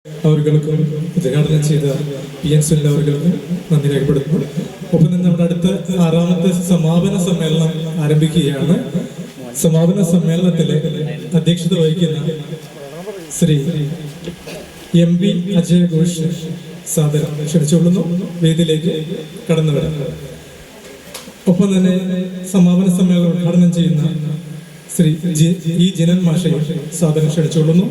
അവർക്കും ഉദ്ഘാടനം ചെയ്ത PN സുനിൽ അവർക്കും നന്ദി രേഖപ്പെടുത്തുന്നു. ഒപ്പം തന്നെ നമ്മുടെ അടുത്ത 6ാമത്തെ സമാപന സമ്മേളനം ആരംഭിക്കുകയാണ്. സമാപന സമ്മേളനത്തിലെ അധ്യക്ഷത വഹിക്കുന്ന ശ്രീ MP അജയ് ഘോഷ് സാദരം ക്ഷണിച്ചുകൊള്ളുന്നു. വേദിയിലേക്ക് കടന്നു വരാം. ഒപ്പം തന്നെ സമാപന സമ്മേളനം ഉദ്ഘാടനം ചെയ്യുന്ന ശ്രീ ജിനൻ മാഷയെ സാദരം ക്ഷണിച്ചുകൊള്ളുന്നു.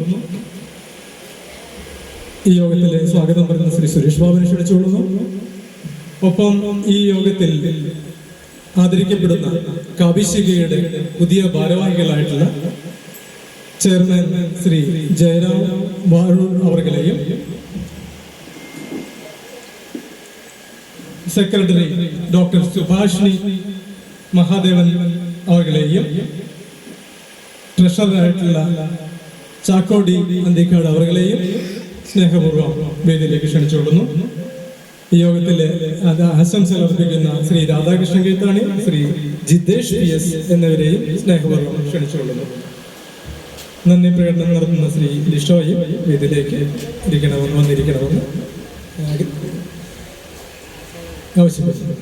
ഈ യോഗത്തിലെ സ്വാഗതം പറയുന്ന ശ്രീ സുരേഷ് ബാബുവിനെ ക്ഷണിച്ചുകൊള്ളുന്നു. ഒപ്പം ഈ യോഗത്തിൽ ആദരിക്കപ്പെടുന്ന കാവ്യശികയുടെ പുതിയ ഭാരവാഹികളായിട്ടുള്ള ചെയർമാൻ ശ്രീ ജയറാം വാഴൂർ അവർകളെയും സെക്രട്ടറി ഡോക്ടർ സുഭാഷിണി മഹാദേവൻ അവർകളെയും ട്രഷററായിട്ടുള്ള ചാക്കോടി അന്തിക്കാട് അവർകളെയും സ്നേഹപൂർവ്വം വേദിയിലേക്ക് ക്ഷണിച്ചുകൊള്ളുന്നു. ഈ യോഗത്തിലെ ആശംസകൾ അർപ്പിക്കുന്ന ശ്രീ രാധാകൃഷ്ണൻ കീർത്താണി, ശ്രീ ജിതേഷ് PS എന്നിവരെയും സ്നേഹപൂർവ്വം ക്ഷണിച്ചുകൊള്ളുന്നു. നന്ദി പ്രകടനം നടത്തുന്ന ശ്രീ ലിഷോയും വേദിയിലേക്ക് വന്നിരിക്കണമെന്ന് ആവശ്യപ്പെടുന്നു.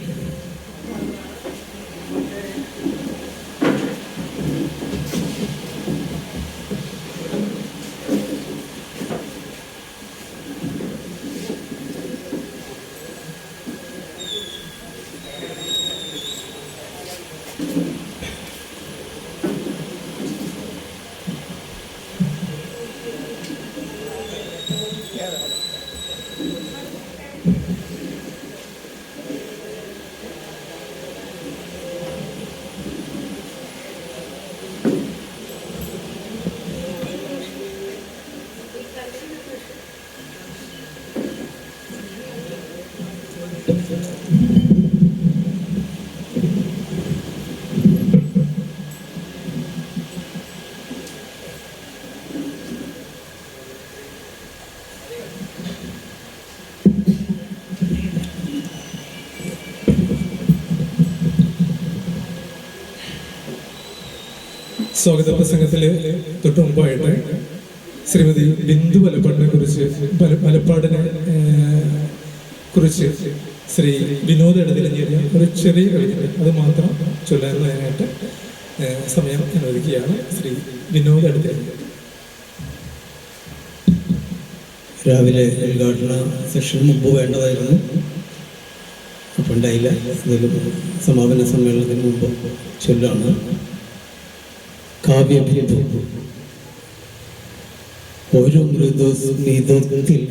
സ്വാഗത പ്രസംഗത്തിലെ തൊട്ട് മുമ്പായിട്ട് ശ്രീമതി ബിന്ദു വലപ്പാടിനെ കുറിച്ച് ശ്രീ വിനോദ് എടതിലഞ്ഞേരിയ ഒരു ചെറിയ കവിത അത് മാത്രം ചൊല്ലാനായിട്ട് സമയം അനുവദിക്കുകയാണ്. ശ്രീ വിനോദ് എടതിലഞ്ഞേരി. രാവിലെ ഉദ്ഘാടന സെഷൻ മുമ്പ് വേണ്ടതായിരുന്നു, അപ്പം ഉണ്ടായില്ല. ഇതിൽ സമാപന സമ്മേളനത്തിന് മുമ്പ് ചൊല്ലാണ്. കാവ്യബിന്ദു. ഒരു മൃദുസ്മിതത്തിൽ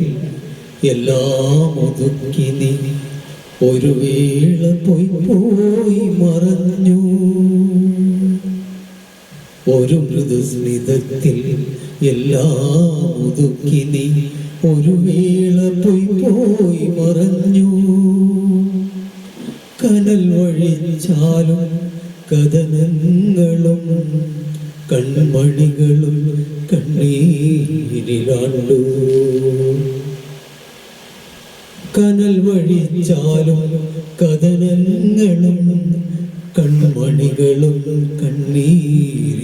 എല്ലാം ഒതുക്കി നീ ഒരു വേള പോയി മറഞ്ഞു. ഒരു മൃദുസ്മിതത്തിൽ എല്ലാം ഒതുക്കി നീ ഒരു വേള പോയി മറഞ്ഞു. കനൽ വഴിച്ചാലും കഥനങ്ങളും കൺമണികളും കണ്ണീരിലാണ്ടു. കനൽ വഴിച്ചാലും കഥനങ്ങളും കൺമണികളും കണ്ണീരിലാണ്ടു.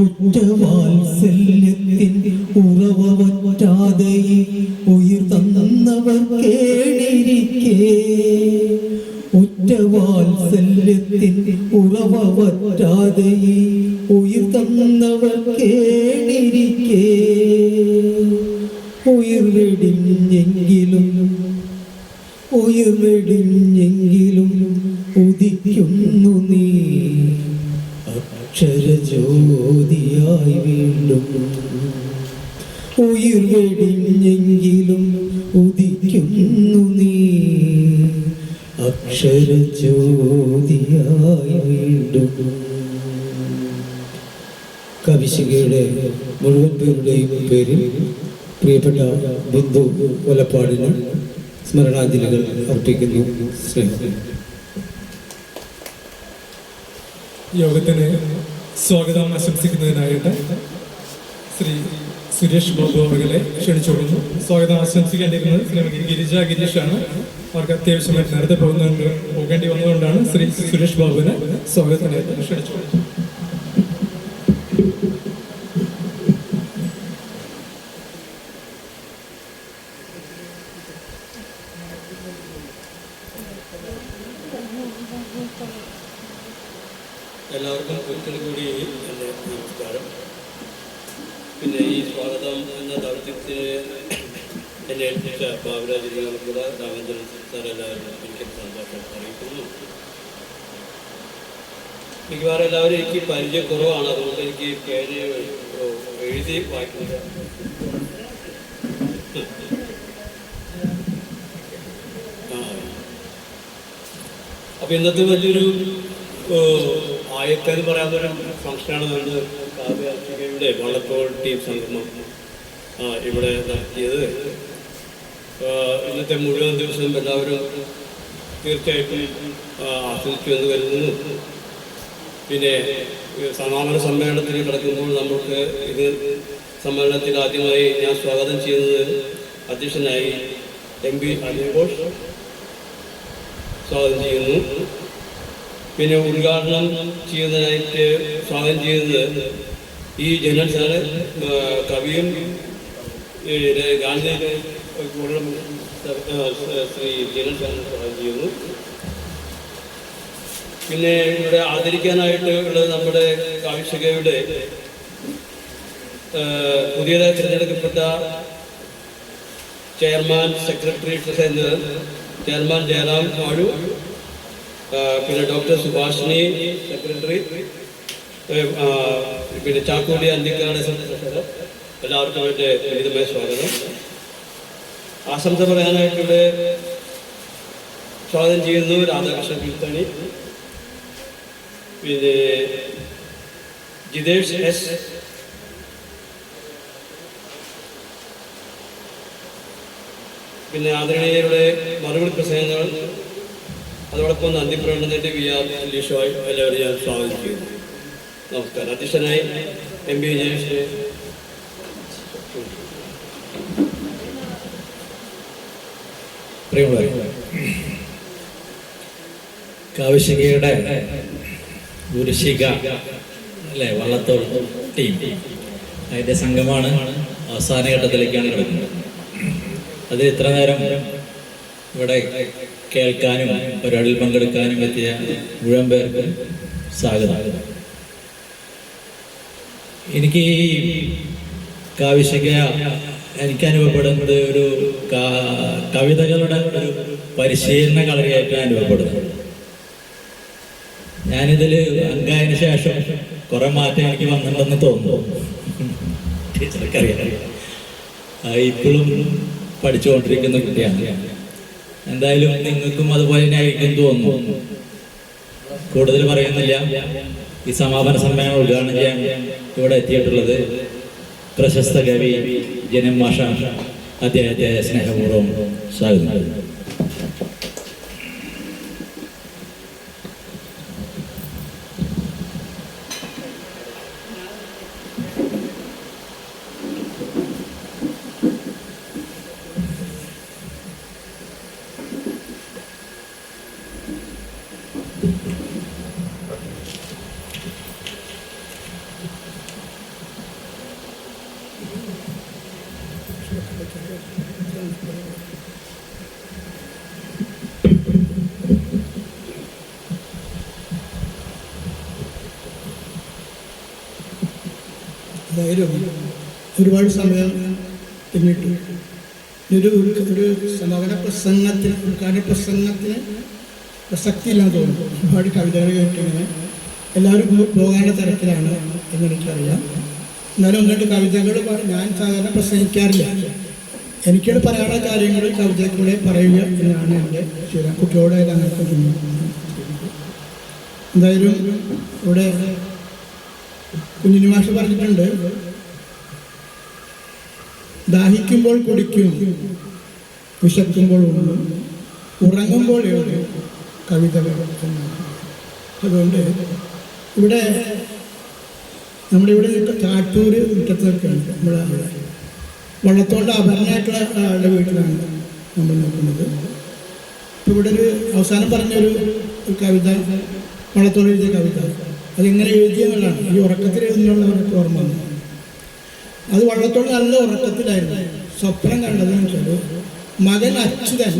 ഉറ്റവാത്സല്യത്തിൻ ഉറവ വറ്റാതെ ഉയിർ തന്നവർ കേണിരിക്കേ. ഉറ്റവാത്സല്യത്തിൻ ഉറവ വറ്റാതെ ഉയിർ തന്നവർ കേണിരിക്കേ. ഉയിർ വെടിഞ്ഞെങ്കിലും ഉദിക്കുന്നു നീ അക്ഷരജ്യോതിയായി വീണ്ടും. ഉയിർ വെടിഞ്ഞെങ്കിലും ഉദിക്കുന്നു നീ അക്ഷരജ്യോതിയായി വീണ്ടും. കവിശികയുടെ മുഴുവൻ പേരുടെയും പേരിൽ പ്രിയപ്പെട്ട ബിന്ദു വലപ്പാടിന് സ്മരണാഞ്ജലികൾ അർപ്പിക്കുന്നു. സ്നേഹം. യോഗത്തിന് സ്വാഗതം ആശംസിക്കുന്നതിനായിട്ട് ശ്രീ സുരേഷ് ബാബു അവരെ ക്ഷണിച്ചുകൊള്ളുന്നു. സ്വാഗതം ആശംസിക്കേണ്ടിയിരുന്നത് ശ്രീമതി ഗിരിജ ഗിരീഷാണ്. അവർക്ക് അത്യാവശ്യമായിട്ട് നേരത്തെ പോകേണ്ടി വന്നതുകൊണ്ടാണ് ശ്രീ സുരേഷ് ബാബുവിനെ സ്വാഗതത്തിനായിട്ട് ക്ഷണിച്ചുകൊള്ളുന്നത്. എല്ലാവർക്കും ഒരിക്കൽ കൂടി എൻ്റെ നമസ്കാരം. പിന്നെ ഈ സ്വാഗതം എന്ന ദൗത്യത്തിന് എന്നെ ഏൽപ്പിച്ച ബാബുരാജിനോടുകൂടെ രാമചന്ദ്രൻ സാറെല്ലാവരും എനിക്ക് സന്തോഷം അറിയിക്കുന്നു. മിക്കവാറും എല്ലാവരും എനിക്ക് പരിചയക്കുറവാണ്, അതുകൊണ്ട് എനിക്ക് പേര് എഴുതി വായിക്കുന്നത്. അപ്പം ഇന്നത്തെ വലിയൊരു ആയത്തെന്ന് പറയാവുന്നൊരു ഫംഗ്ഷനാണ് നമ്മൾ കാവ്യാത്മികയുടെ വള്ളത്തോൾ ടീം സംഗമം ഇവിടെ നടത്തിയത്. ഇന്നത്തെ മുഴുവൻ ദിവസവും എല്ലാവരും തീർച്ചയായിട്ടും ആസ്വദിച്ചു എന്ന് കരുതുന്നു. പിന്നെ സമാപന സമ്മേളനത്തിൽ കിടക്കുമ്പോൾ നമുക്ക് ഇത് സമ്മേളനത്തിൽ ആദ്യമായി ഞാൻ സ്വാഗതം ചെയ്യുന്നത് അധ്യക്ഷനായി MP അനിൽ ഘോഷ് സ്വാഗതം ചെയ്യുന്നു. പിന്നെ ഉദ്ഘാടനം ചെയ്യുന്നതിനായിട്ട് സ്വാഗതം ചെയ്യുന്നത് ഈ ജനറൽ സാറ് കവിയും ഗാന്ധിയുടെ ശ്രീ ജനറൽ സാറിനെ സ്വാഗതം ചെയ്യുന്നു. പിന്നെ ഇവിടെ ആദരിക്കാനായിട്ട് ഉള്ളത് നമ്മുടെ കാവ്യശാഖയുടെ പുതിയതായി തിരഞ്ഞെടുക്കപ്പെട്ട chairman, secretary treasurer chairman Jayaram Vazhu, പിന്നെ ഡോക്ടർ സുഭാഷിണി സെക്രട്ടറി, പിന്നെ ചാക്കോടി അന്തിക്കാട് ട്രഷറർ, എല്ലാവർക്കും വേണ്ടി വിനീതമായ സ്വാഗതം. ആശംസ പറയാനായിട്ടുള്ള സ്വാഗതം ചെയ്യുന്നു രാധാകൃഷ്ണൻ കീർത്തണി, പിന്നെ ജിതേഷ് S, പിന്നെ ആദരണീയരുടെ മറുപടി പ്രസംഗങ്ങൾ, അതോടൊപ്പം നന്ദി പ്രകടനത്തിൻ്റെ VR ലിഷോയ് എല്ലാവരും ഞാൻ സ്വാഗതം ചെയ്യുന്നു. നമസ്കാരം. അധ്യക്ഷനായി MP ജയേഷ്. കാവ്യശാഖയുടെ ഗുരുശിഖ അല്ലേ, വള്ളത്തോൾ ടീം, അതിൻ്റെ സംഘമാണ് അവസാന ഘട്ടത്തിലേക്കാണ് കിടക്കുന്നത്. അത് ഇത്ര നേരം ഇവിടെ കേൾക്കാനും പരിപാടിയിൽ പങ്കെടുക്കാനും എത്തിയ മുഴുവൻ പേർക്കും സ്വാഗതം. എനിക്ക് ഈ കാവ്യശാഖ എനിക്ക് അനുഭവപ്പെടുന്നത് ഒരു കവിതകളുടെ ഒരു പരിശീലന കളരിയായിട്ട് അനുഭവപ്പെടുന്നത്. ഞാനിതിൽ അംഗമായതിനു ശേഷം കുറെ മാറ്റം എനിക്ക് വന്നിട്ടുണ്ടെന്ന് തോന്നുന്നു. ടീച്ചർക്കറിയാം, ഇപ്പോഴും പഠിച്ചുകൊണ്ടിരിക്കുന്ന കുട്ടിയാണ്. എന്തായാലും നിങ്ങൾക്കും അതുപോലെ തന്നെ ആയിരിക്കും തോന്നുന്നു. കൂടുതൽ പറയുന്നില്ല. ഈ സമാപന സമ്മേളനം ഉദ്ഘാടനം ചെയ്യാൻ ഇവിടെ എത്തിയിട്ടുള്ളത് പ്രശസ്ത കവി ജനം മാഷ, അദ്ദേഹത്തെ സ്നേഹപൂർവ്വം സ്വാഗതം ചെയ്യുന്നു. എന്തായാലും ഒരുപാട് സമയം പിന്നിട്ടു. ഒരു സമാപന പ്രസംഗത്തിന്, ഉദ്ഘാടന പ്രസംഗത്തിന് പ്രസക്തി ഇല്ലാന്ന് തോന്നുന്നു. ഒരുപാട് കവിതകൾ കേട്ടിങ്ങനെ എല്ലാവരും പോകാനുള്ള തിരക്കിലാണ് എന്നെനിക്കറിയാം. എന്നാലും ഒന്നിട്ട് കവിതകൾ ഞാൻ സാധാരണ പ്രസംഗിക്കാറില്ല. എനിക്കത് പറയാനുള്ള കാര്യങ്ങൾ കവിതയ്ക്കൂടെ പറയുക എന്നാണ് എൻ്റെ ശീലം. കുട്ടിയോടെ അങ്ങനെ എന്തായാലും ഇവിടെ കുഞ്ഞിനി മാഷ് പറഞ്ഞിട്ടുണ്ട്, ദാഹിക്കുമ്പോൾ കുടിക്കും, വിശക്കുമ്പോൾ ഉണ്ണും, ഉറങ്ങുമ്പോൾ എഴുതും കവിതകൾ എന്നാണ്. അതുകൊണ്ട് ഇവിടെ നമ്മുടെ ഇവിടെ കാട്ടൂര് മുറ്റത്ത് നിൽക്കുകയാണ്. നമ്മളെ വള്ളത്തോളുടെ അപരനായിട്ടുള്ള ആളുടെ വീട്ടിലാണ് നമ്മൾ നോക്കുന്നത്. ഇപ്പോൾ ഇവിടെ ഒരു അവസാനം പറഞ്ഞൊരു കവിത, വള്ളത്തോൾ എഴുതിയ കവിത, അതെങ്ങനെ എഴുതിയെന്നുള്ളതാണ്. ഈ ഉറക്കത്തിൽ എഴുതുന്നുള്ളവർക്ക് ഓർമ്മ വന്നു. അത് വള്ളത്തോൾ നല്ല ഉറക്കത്തിലായിരുന്നു. സ്വപ്നം കണ്ടതെന്ന് വെച്ചാൽ മകൻ അച്യുതൻ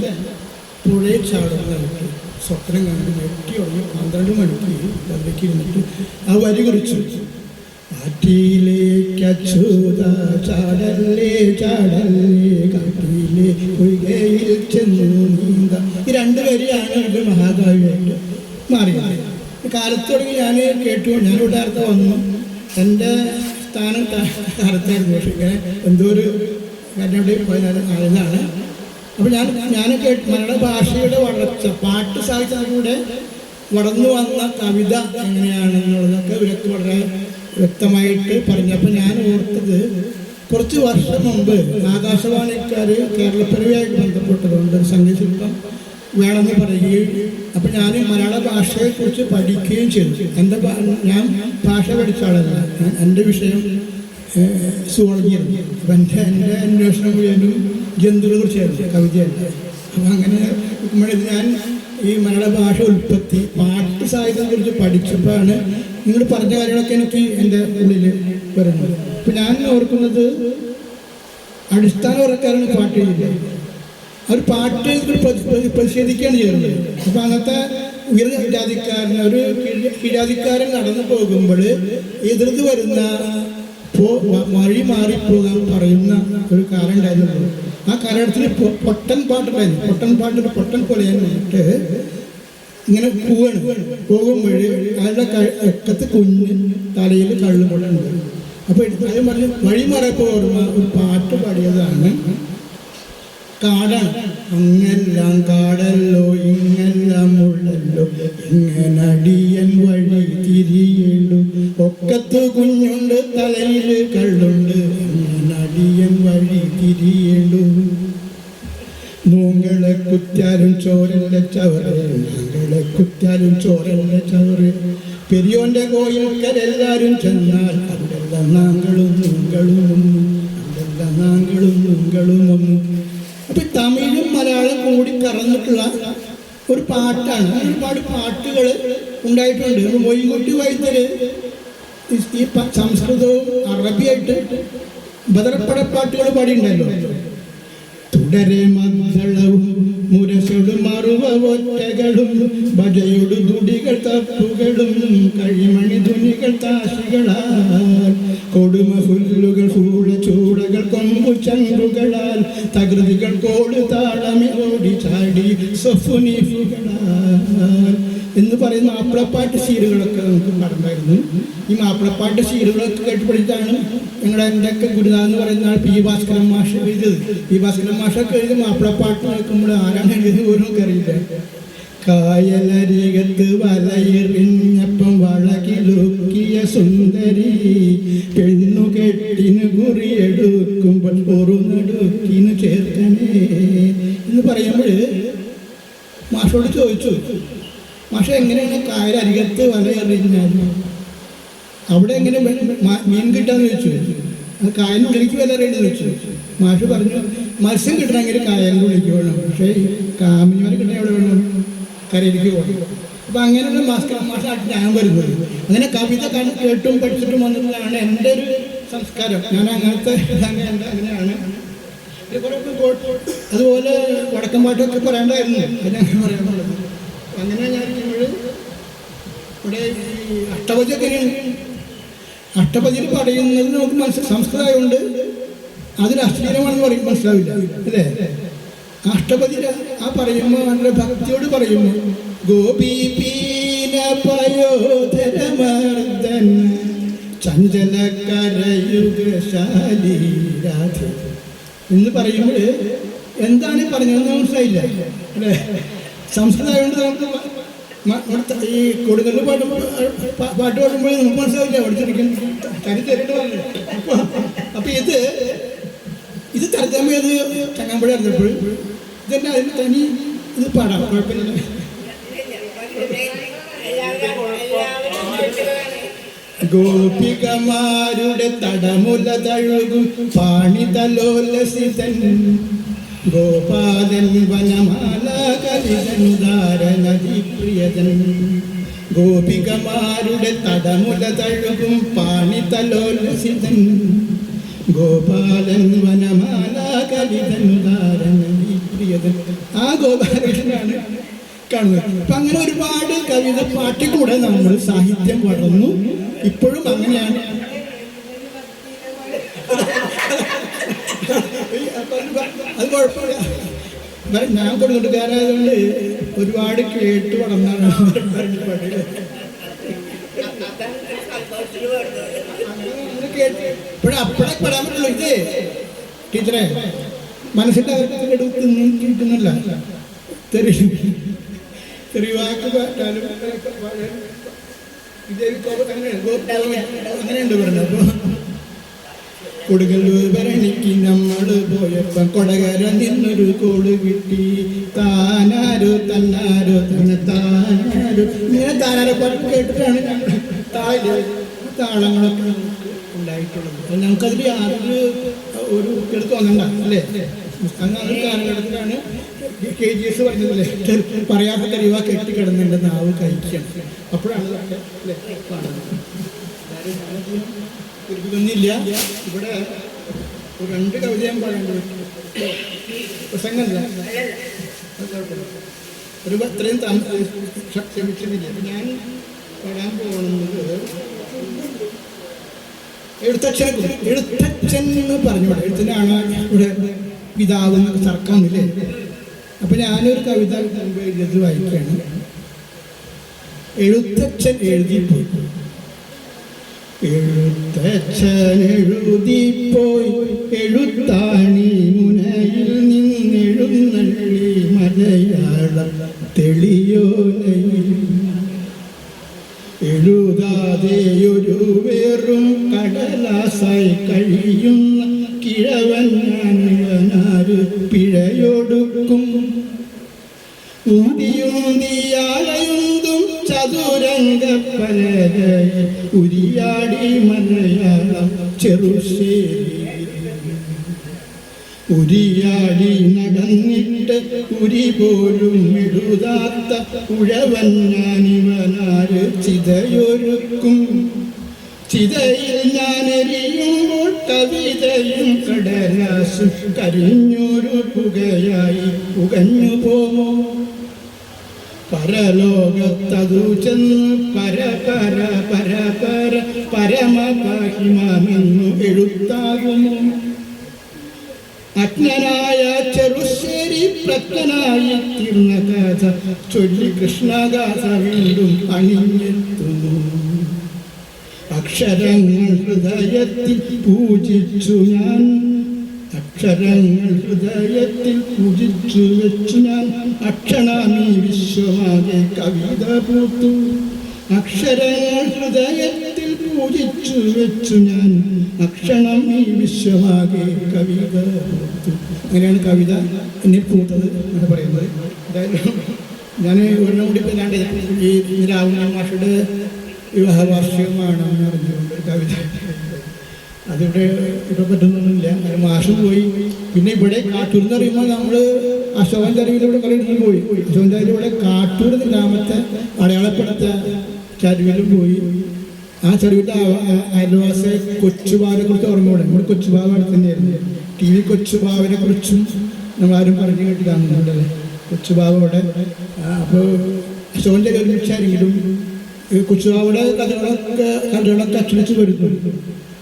പുഴയിൽ ചാടുന്നതായിട്ട് സ്വപ്നം കണ്ട് ഞെട്ടി ഉടങ്ങി 12 മണിക്ക് അതിലേക്ക് ഇരുന്നിട്ട് ആ വരി കുറിച്ചു. ആറ്റിയിലേക്കച്ചൂത ചാടല്ലേ ചാടല്ലേ കാട്ടിലെ പൊയ്കയിൽ ചെന്നു നീന്ത. ഈ 2 വരിയാണ് ഒരു മഹാകാവ്യമായിട്ട് മാറിയത്. കാലത്ത് തുടങ്ങി ഞാൻ കേട്ടു. ഞാൻ ഇവിടെ നേരത്തെ വന്നു. എൻ്റെ സ്ഥാനം കാലത്തായിരുന്നു. പക്ഷേ ഇങ്ങനെ എന്തോ ഒരു കാര്യം എവിടെ പോയതാണ്. അപ്പോൾ ഞാൻ കേട്ടു മലയാള ഭാഷയുടെ വളർച്ച, പാട്ട് സാഹിത്യത്തിലൂടെ വളർന്നു വന്ന കവിത എങ്ങനെയാണെന്നുള്ളതൊക്കെ ഇവരൊക്കെ വളരെ വ്യക്തമായിട്ട് പറഞ്ഞപ്പോൾ ഞാൻ ഓർത്തത്, കുറച്ച് വർഷം മുമ്പ് ആകാശവാണിക്കാർ കേരളപ്പിറവിയായിട്ട് ബന്ധപ്പെട്ടതുകൊണ്ട് സംഗീതശില്പം വേണമെന്ന് പറയുകയും അപ്പോൾ ഞാൻ മലയാള ഭാഷയെക്കുറിച്ച് പഠിക്കുകയും ചെയ്തു. ഞാൻ ഭാഷ പഠിച്ച ആളല്ല. എൻ്റെ വിഷയം സുവോളജിയാണ്. അപ്പം എൻ്റെ അന്വേഷണം മുഴുവനും ജന്തുക്കളെ കുറിച്ചായിരുന്നു, കവിതയല്ല. അപ്പം അങ്ങനെ ഞാൻ ഈ മലയാള ഭാഷ ഉൽപ്പത്തി, പാട്ട് സാഹിത്യത്തെക്കുറിച്ച് പഠിച്ചപ്പോഴാണ് നിങ്ങൾ പറഞ്ഞ കാര്യങ്ങളൊക്കെ എനിക്ക് എൻ്റെ ഉള്ളിൽ വരുന്നത്. അപ്പം ഞാൻ ഓർക്കുന്നത്, അടിസ്ഥാനവർക്കാരാണ് പാട്ട് എഴുതിയത്. അവർ പാട്ട് പ്രതിഷേധിക്കുകയാണ് ചെയ്യുന്നത്. അപ്പം അങ്ങനത്തെ ഉയർന്ന കീഴാധികാരൻ, ഒരു കീഴാധികാരൻ നടന്നു പോകുമ്പോൾ എതിർത്ത് വരുന്ന വഴി മാറിപ്പോകാൻ പറയുന്ന ഒരു കാലം ഉണ്ടായിരുന്നു. ആ കാലഘട്ടത്തിൽ പൊട്ടൻ പാട്ടുണ്ടായിരുന്നു. പൊട്ടൻ കൊലയാൻ വേണ്ടിയിട്ട് ഇങ്ങനെ പോകുമ്പോൾ അയാളുടെ ഒക്കത്ത് കുഞ്ഞ് തലയിൽ കള്ളുകൊണ്ടുണ്ട്. അപ്പോൾ അത് പറഞ്ഞ് വഴി മാറിയപ്പോൾ ഓർമ്മ ഒരു പാട്ട് പാടിയതാണ്. കാടാണ്. അങ്ങെല്ലാം കാടല്ലോ ഇങ്ങെല്ലാം ഉള്ളല്ലോ ഇങ്ങനടിയൻ വഴി തിരിയുള്ളൂ. ഒക്കത്ത് കുഞ്ഞുണ്ട് തലയിൽ കള്ളുണ്ട് ഇങ്ങനടിയൻ വഴി തിരിയുള്ളൂ. നൂങ്ങളെ കുറ്റാലും ചോരല്ല ചവറ്, ഞങ്ങളെ കുറ്റാലും ചോരല്ല ചവറ്. പെരിയോന്റെ കോയിൽക്കരെല്ലാരും ചെന്നാൽ അവിടെല്ലാം നാങ്ങളും നിങ്ങളും, അവിടെല്ലാം നാങ്ങളും നിങ്ങളും ഒന്നും. അപ്പൊ തമിഴും മലയാളം കൂടി കറന്നിട്ടുള്ള ഒരു പാട്ടാണ്. ഒരുപാട് പാട്ടുകൾ ഉണ്ടായിട്ടുണ്ട്. മൊയ്ൻകുട്ടി വൈദ്യര് ഈ സംസ്കൃതവും അറബിയായിട്ട് ബദർപ്പടപ്പാട്ടുകൾ പാടിയിട്ടുണ്ടല്ലോ. തുടരെ മദ്ദളവും മുരശൊടും മറുവൊറ്റകളും ഭജയൊടു തുടികൾ തപ്പുകളും കഴിമണി തുണികൾ താശികളാൽ കൊടുമ ഫുല്ലുകൾ ഫൂള ചൂടകൾ കൊമ്പു ചങ്കുകളാൽ തകൃതികൾ കോട് താളമേ ഓടി ചാടി സൊഫുനിഫുകളാൽ എന്ന് പറയുന്ന മാപ്പിളപ്പാട്ട് ശീലുകളൊക്കെ നമുക്ക് പാടുണ്ടായിരുന്നു. ഈ മാപ്പിളപ്പാട്ട് ശീലുകളൊക്കെ കേട്ടുപിടിച്ചാണ് ഞങ്ങളുടെ എൻ്റെയൊക്കെ ഗുരുനാഥെന്ന് പറയുന്ന ആൾ പി ഭാസ്കരൻ മാഷ എഴുതിയത്. പി ഭാസ്കരൻ മാഷൊക്കെ എഴുതി മാപ്പിളപ്പാട്ട് കേൾക്കുമ്പോൾ ആരാണ് എഴുതിയത് പോലും അറിയില്ല. കായലരികത്ത് വലയെറിഞ്ഞപ്പം വളകിലുക്കിയ സുന്ദരി പെണ്ണു കെട്ടിന് കുറിയെടുക്കുമ്പോൾ പൊറുനെടുക്കിന് ചേർത്തനേ എന്ന് പറയുമ്പോൾ മാഷോട് ചോദിച്ചു, മാഷ എങ്ങനെയാണ് കായലരികത്ത് വലയെറിഞ്ഞാൽ അവിടെ എങ്ങനെ മീൻ കിട്ടാന്ന് ചോദിച്ചു. അത് കായലിനുള്ളിലേക്ക് വില അറിയേണ്ടത് വെച്ചു. മാഷ് പറഞ്ഞു, മത്സ്യം കിട്ടണമെങ്കിൽ കായലിൻ്റെ ഉള്ളിലേക്ക് വേണം, പക്ഷേ കാമിനിമാരെ കിട്ടണമെങ്കിൽ എവിടെ വേണം? കരയിലേക്ക് പോകണം. അപ്പം അങ്ങനെയുള്ള മാഷായിട്ട് ഞാൻ വരുന്നത്. അങ്ങനെ കവിത കേട്ടും പഠിച്ചിട്ടും വന്നതാണ് എൻ്റെ ഒരു സംസ്കാരം. ഞാൻ അങ്ങനത്തെ അങ്ങനെയാണ്. അതുപോലെ വടക്കൻ പാട്ടൊക്കെ പറയേണ്ടായിരുന്നു, അതിനങ്ങനെ പറയാനുള്ളത്. അങ്ങനെ ഞാൻ ഇവിടെ ഈ അഷ്ടപതിയൊക്കെയാണ്. അഷ്ടപതിയിൽ പറയുന്നത് നമുക്ക് സംസ്കൃതമായതുകൊണ്ട് അതിൽ അശ്ലീലമാണെന്ന് പറയും മനസ്സിലാവില്ല അല്ലേ? അഷ്ടപതിയിൽ ആ പറയുമ്പോൾ വളരെ ഭക്തിയോട് പറയുമ്പോൾ ഗോപി പീന പയോധരമർദ്ദൻ ചഞ്ചലകരയുഗശാലി രാധ എന്ന് പറയുമ്പോൾ എന്താണ് പറഞ്ഞതെന്ന് മനസ്സിലായില്ല അല്ലേ? സംസ്കൃതമായതുകൊണ്ട് നമുക്ക് ഈ കൊടുങ്ങല്ലൂർ പാട്ട് പാടുമ്പോൾ നമുക്ക് മനസ്സിലാവില്ല. പഠിച്ചിരിക്കും തനി തരേണ്ടി പറഞ്ഞു. അപ്പം ഇത് തരത്തമ്മ അത് ചങ്ങാമ്പുഴ അറിഞ്ഞപ്പോൾ ഇതെന്നെ അതിന് തനി ഇത് പാടാം, കുഴപ്പമില്ല. ഗോപികമാരുടെ തടമുല തഴുകും പാണിതലോലസിതൻ ഗോപാലൻ വനമാല കവിതനുദാരനദി പ്രിയതൻ. ഗോപികമാരുടെ തടമുല തഴുകും പാണിതലോലസിതൻ ഗോപാലൻ വനമാല കവിതനുദാരനദി പ്രിയതൻ. ആ ഗോപാലകൃഷ്ണനാണ് കാണുന്നത്. അപ്പൊ അങ്ങനെ ഒരുപാട് കവിത പാട്ടിക്കൂടെ നമ്മൾ സാഹിത്യം വളർന്നു. ഇപ്പോഴും അങ്ങനെയാണ്. അത് കുഴപ്പമില്ല. ഞാൻ കൊടുങ്ങോട്ടുകാരായതുകൊണ്ട് ഒരുപാട് കേട്ട് വളർന്നാണ് അപ്പോഴേ പറയാൻ പറ്റുള്ളൂ. ഇത് ടീച്ചറെ മനസ്സിൻ്റെ അകത്തൊന്നും കിട്ടുന്നില്ല. തെറിവാക്ക് പാറ്റാലും അങ്ങനെയുണ്ട് പറഞ്ഞത്. അപ്പോൾ കൊടുങ്ങല്ലൂർ ഭരണിക്ക് നമ്മൾ പോയപ്പം കൊടകര നിന്നൊരു കോള് കിട്ടി. താനാരോ തന്നാരോ തന്നെ താനാരോ ഇങ്ങനെ താനാരോ പാട്ട് കേട്ടിട്ടാണ് താളങ്ങളൊക്കെ ഉണ്ടായിട്ടുള്ളത്. അപ്പം ഞങ്ങൾക്കതിൽ യാതൊരു ഒരു കേട് തോന്നണ്ട അല്ലേ? അങ്ങനെ ഒരു കാലഘട്ടത്തിലാണ് KGS പറഞ്ഞതല്ലേ, പറയാത്ത കരിവാ കെട്ടിക്കിടന്നുണ്ട് നാവ് കഴിക്കണം. അപ്പോഴാണ് ഇതൊന്നുമില്ല. ഇവിടെ ഒരു 2 കവിത ഞാൻ പാടേണ്ടി പ്രസംഗമല്ല, ഒരു അത്രയും ക്ഷമിച്ചിട്ടില്ല. ഞാൻ പാടാൻ പോകുന്നത് എഴുത്തച്ഛൻ എന്ന് പറഞ്ഞോളൂ. എഴുത്തിനാണ് ഇവിടെ പിതാവ് എന്നൊക്കെ തർക്കമൊന്നുമില്ലേ? അപ്പൊ ഞാനൊരു കവിത എഴുതി വായിക്കുകയാണ്. എഴുത്തച്ഛൻ എഴുതിപ്പോയി. എഴുത്തച്ഛൻ എഴുതിപ്പോയി എഴുത്താണി മുനയിൽ നിന്നെഴുന്നള്ളി മലയാളം തെളിയോലയിൽ. എഴുതാതെയൊരു വെറും കടലാസായി കഴിയുന്ന കിഴവൻ ഞാനിവനാര് പിഴയൊടുക്കും. ഊതിയൂന്തിയാളയുന്തും ചതുരംഗ പലകയിൽ ഉരിയാടി മലയാളം ചെറുശ്ശേരി. ഉരിയാടി നടന്നിട്ട് ഉരി പോലും എഴുതാത്ത ഉഴവൻ ഞാനിവനാര് ചിതയൊരുക്കും. ചിതയിൽ ഞാനെരിയുമ്പോൾ കവിതയും കടലാസും കരിഞ്ഞൊരു പുകയായി പുകഞ്ഞു പോമോ? പരലോകത്തതു ചെന്ന് പരപര പരപര പരമപഹിമെന്നു എഴുത്താകുമോ? അജ്ഞനായ ചെറുശ്ശേരി പ്രജ്ഞനായി തീർന്ന കഥ ചൊല്ലി കൃഷ്ണഗാഥ വീണ്ടും അണിഞ്ഞെത്തുന്നു. അക്ഷരങ്ങൾ ഹൃദയത്തിൽ പൂജിച്ചു ഞാൻ, അക്ഷരങ്ങൾ ഹൃദയത്തിൽ പൂജിച്ചു വെച്ചു ഞാൻ. അക്ഷണാമീ വിശ്വമാകെ കവിത പൂത്തു. അക്ഷരങ്ങൾ ഹൃദയത്തിൽ പൂജിച്ചു വെച്ചു ഞാൻ, അക്ഷണം ഈ വിശ്വമാകെ കവിത പൂത്തു. അങ്ങനെയാണ് കവിത എന്നിൽ പൂത്തത് എന്ന് പറയുന്നത്. എന്തായാലും ഞാൻ ഒരെണ്ണം കൂടി പറയാണ്ട്, ഈ രാഹുൽ മാഷയുടെ വിവാഹ വാർഷികമാണെന്ന് അറിഞ്ഞുകൊണ്ട് കവിത അതിവിടെ ഇപ്പോൾ പറ്റുന്നൊന്നുമില്ല. അങ്ങനെ മാഷ് പോയി. പിന്നെ ഇവിടെ കാട്ടൂർ എന്ന് പറയുമ്പോൾ നമ്മൾ അശോകൻ ചരുവിലൂടെ കളിയിൽ പോയി. അശോകൻ ചരുവിലൂടെ കാട്ടൂർ ഗ്രാമത്തെ അടയാളപ്പെടുത്ത ചരുവിലും പോയി. ആ ചരുവിൻ്റെ അയൽവാസി കൊച്ചുബാവിനെ കുറിച്ച് ഓർമ്മയോടെ നമ്മൾ കൊച്ചുബാവ് അടുത്ത് തന്നെയായിരുന്നു. TV കൊച്ചുബാവിനെ കുറിച്ചും നമ്മളാരും പറഞ്ഞു കേട്ട് കാണുന്നുണ്ടല്ലേ കൊച്ചുബാവ് അവിടെ. അപ്പോൾ അശോകൻ ചരുവിൽ ഒരുമിച്ചാണെങ്കിലും കൊച്ചുബാവിടെ കഥകളൊക്കെ അച്ചടിച്ച് വരുന്നു.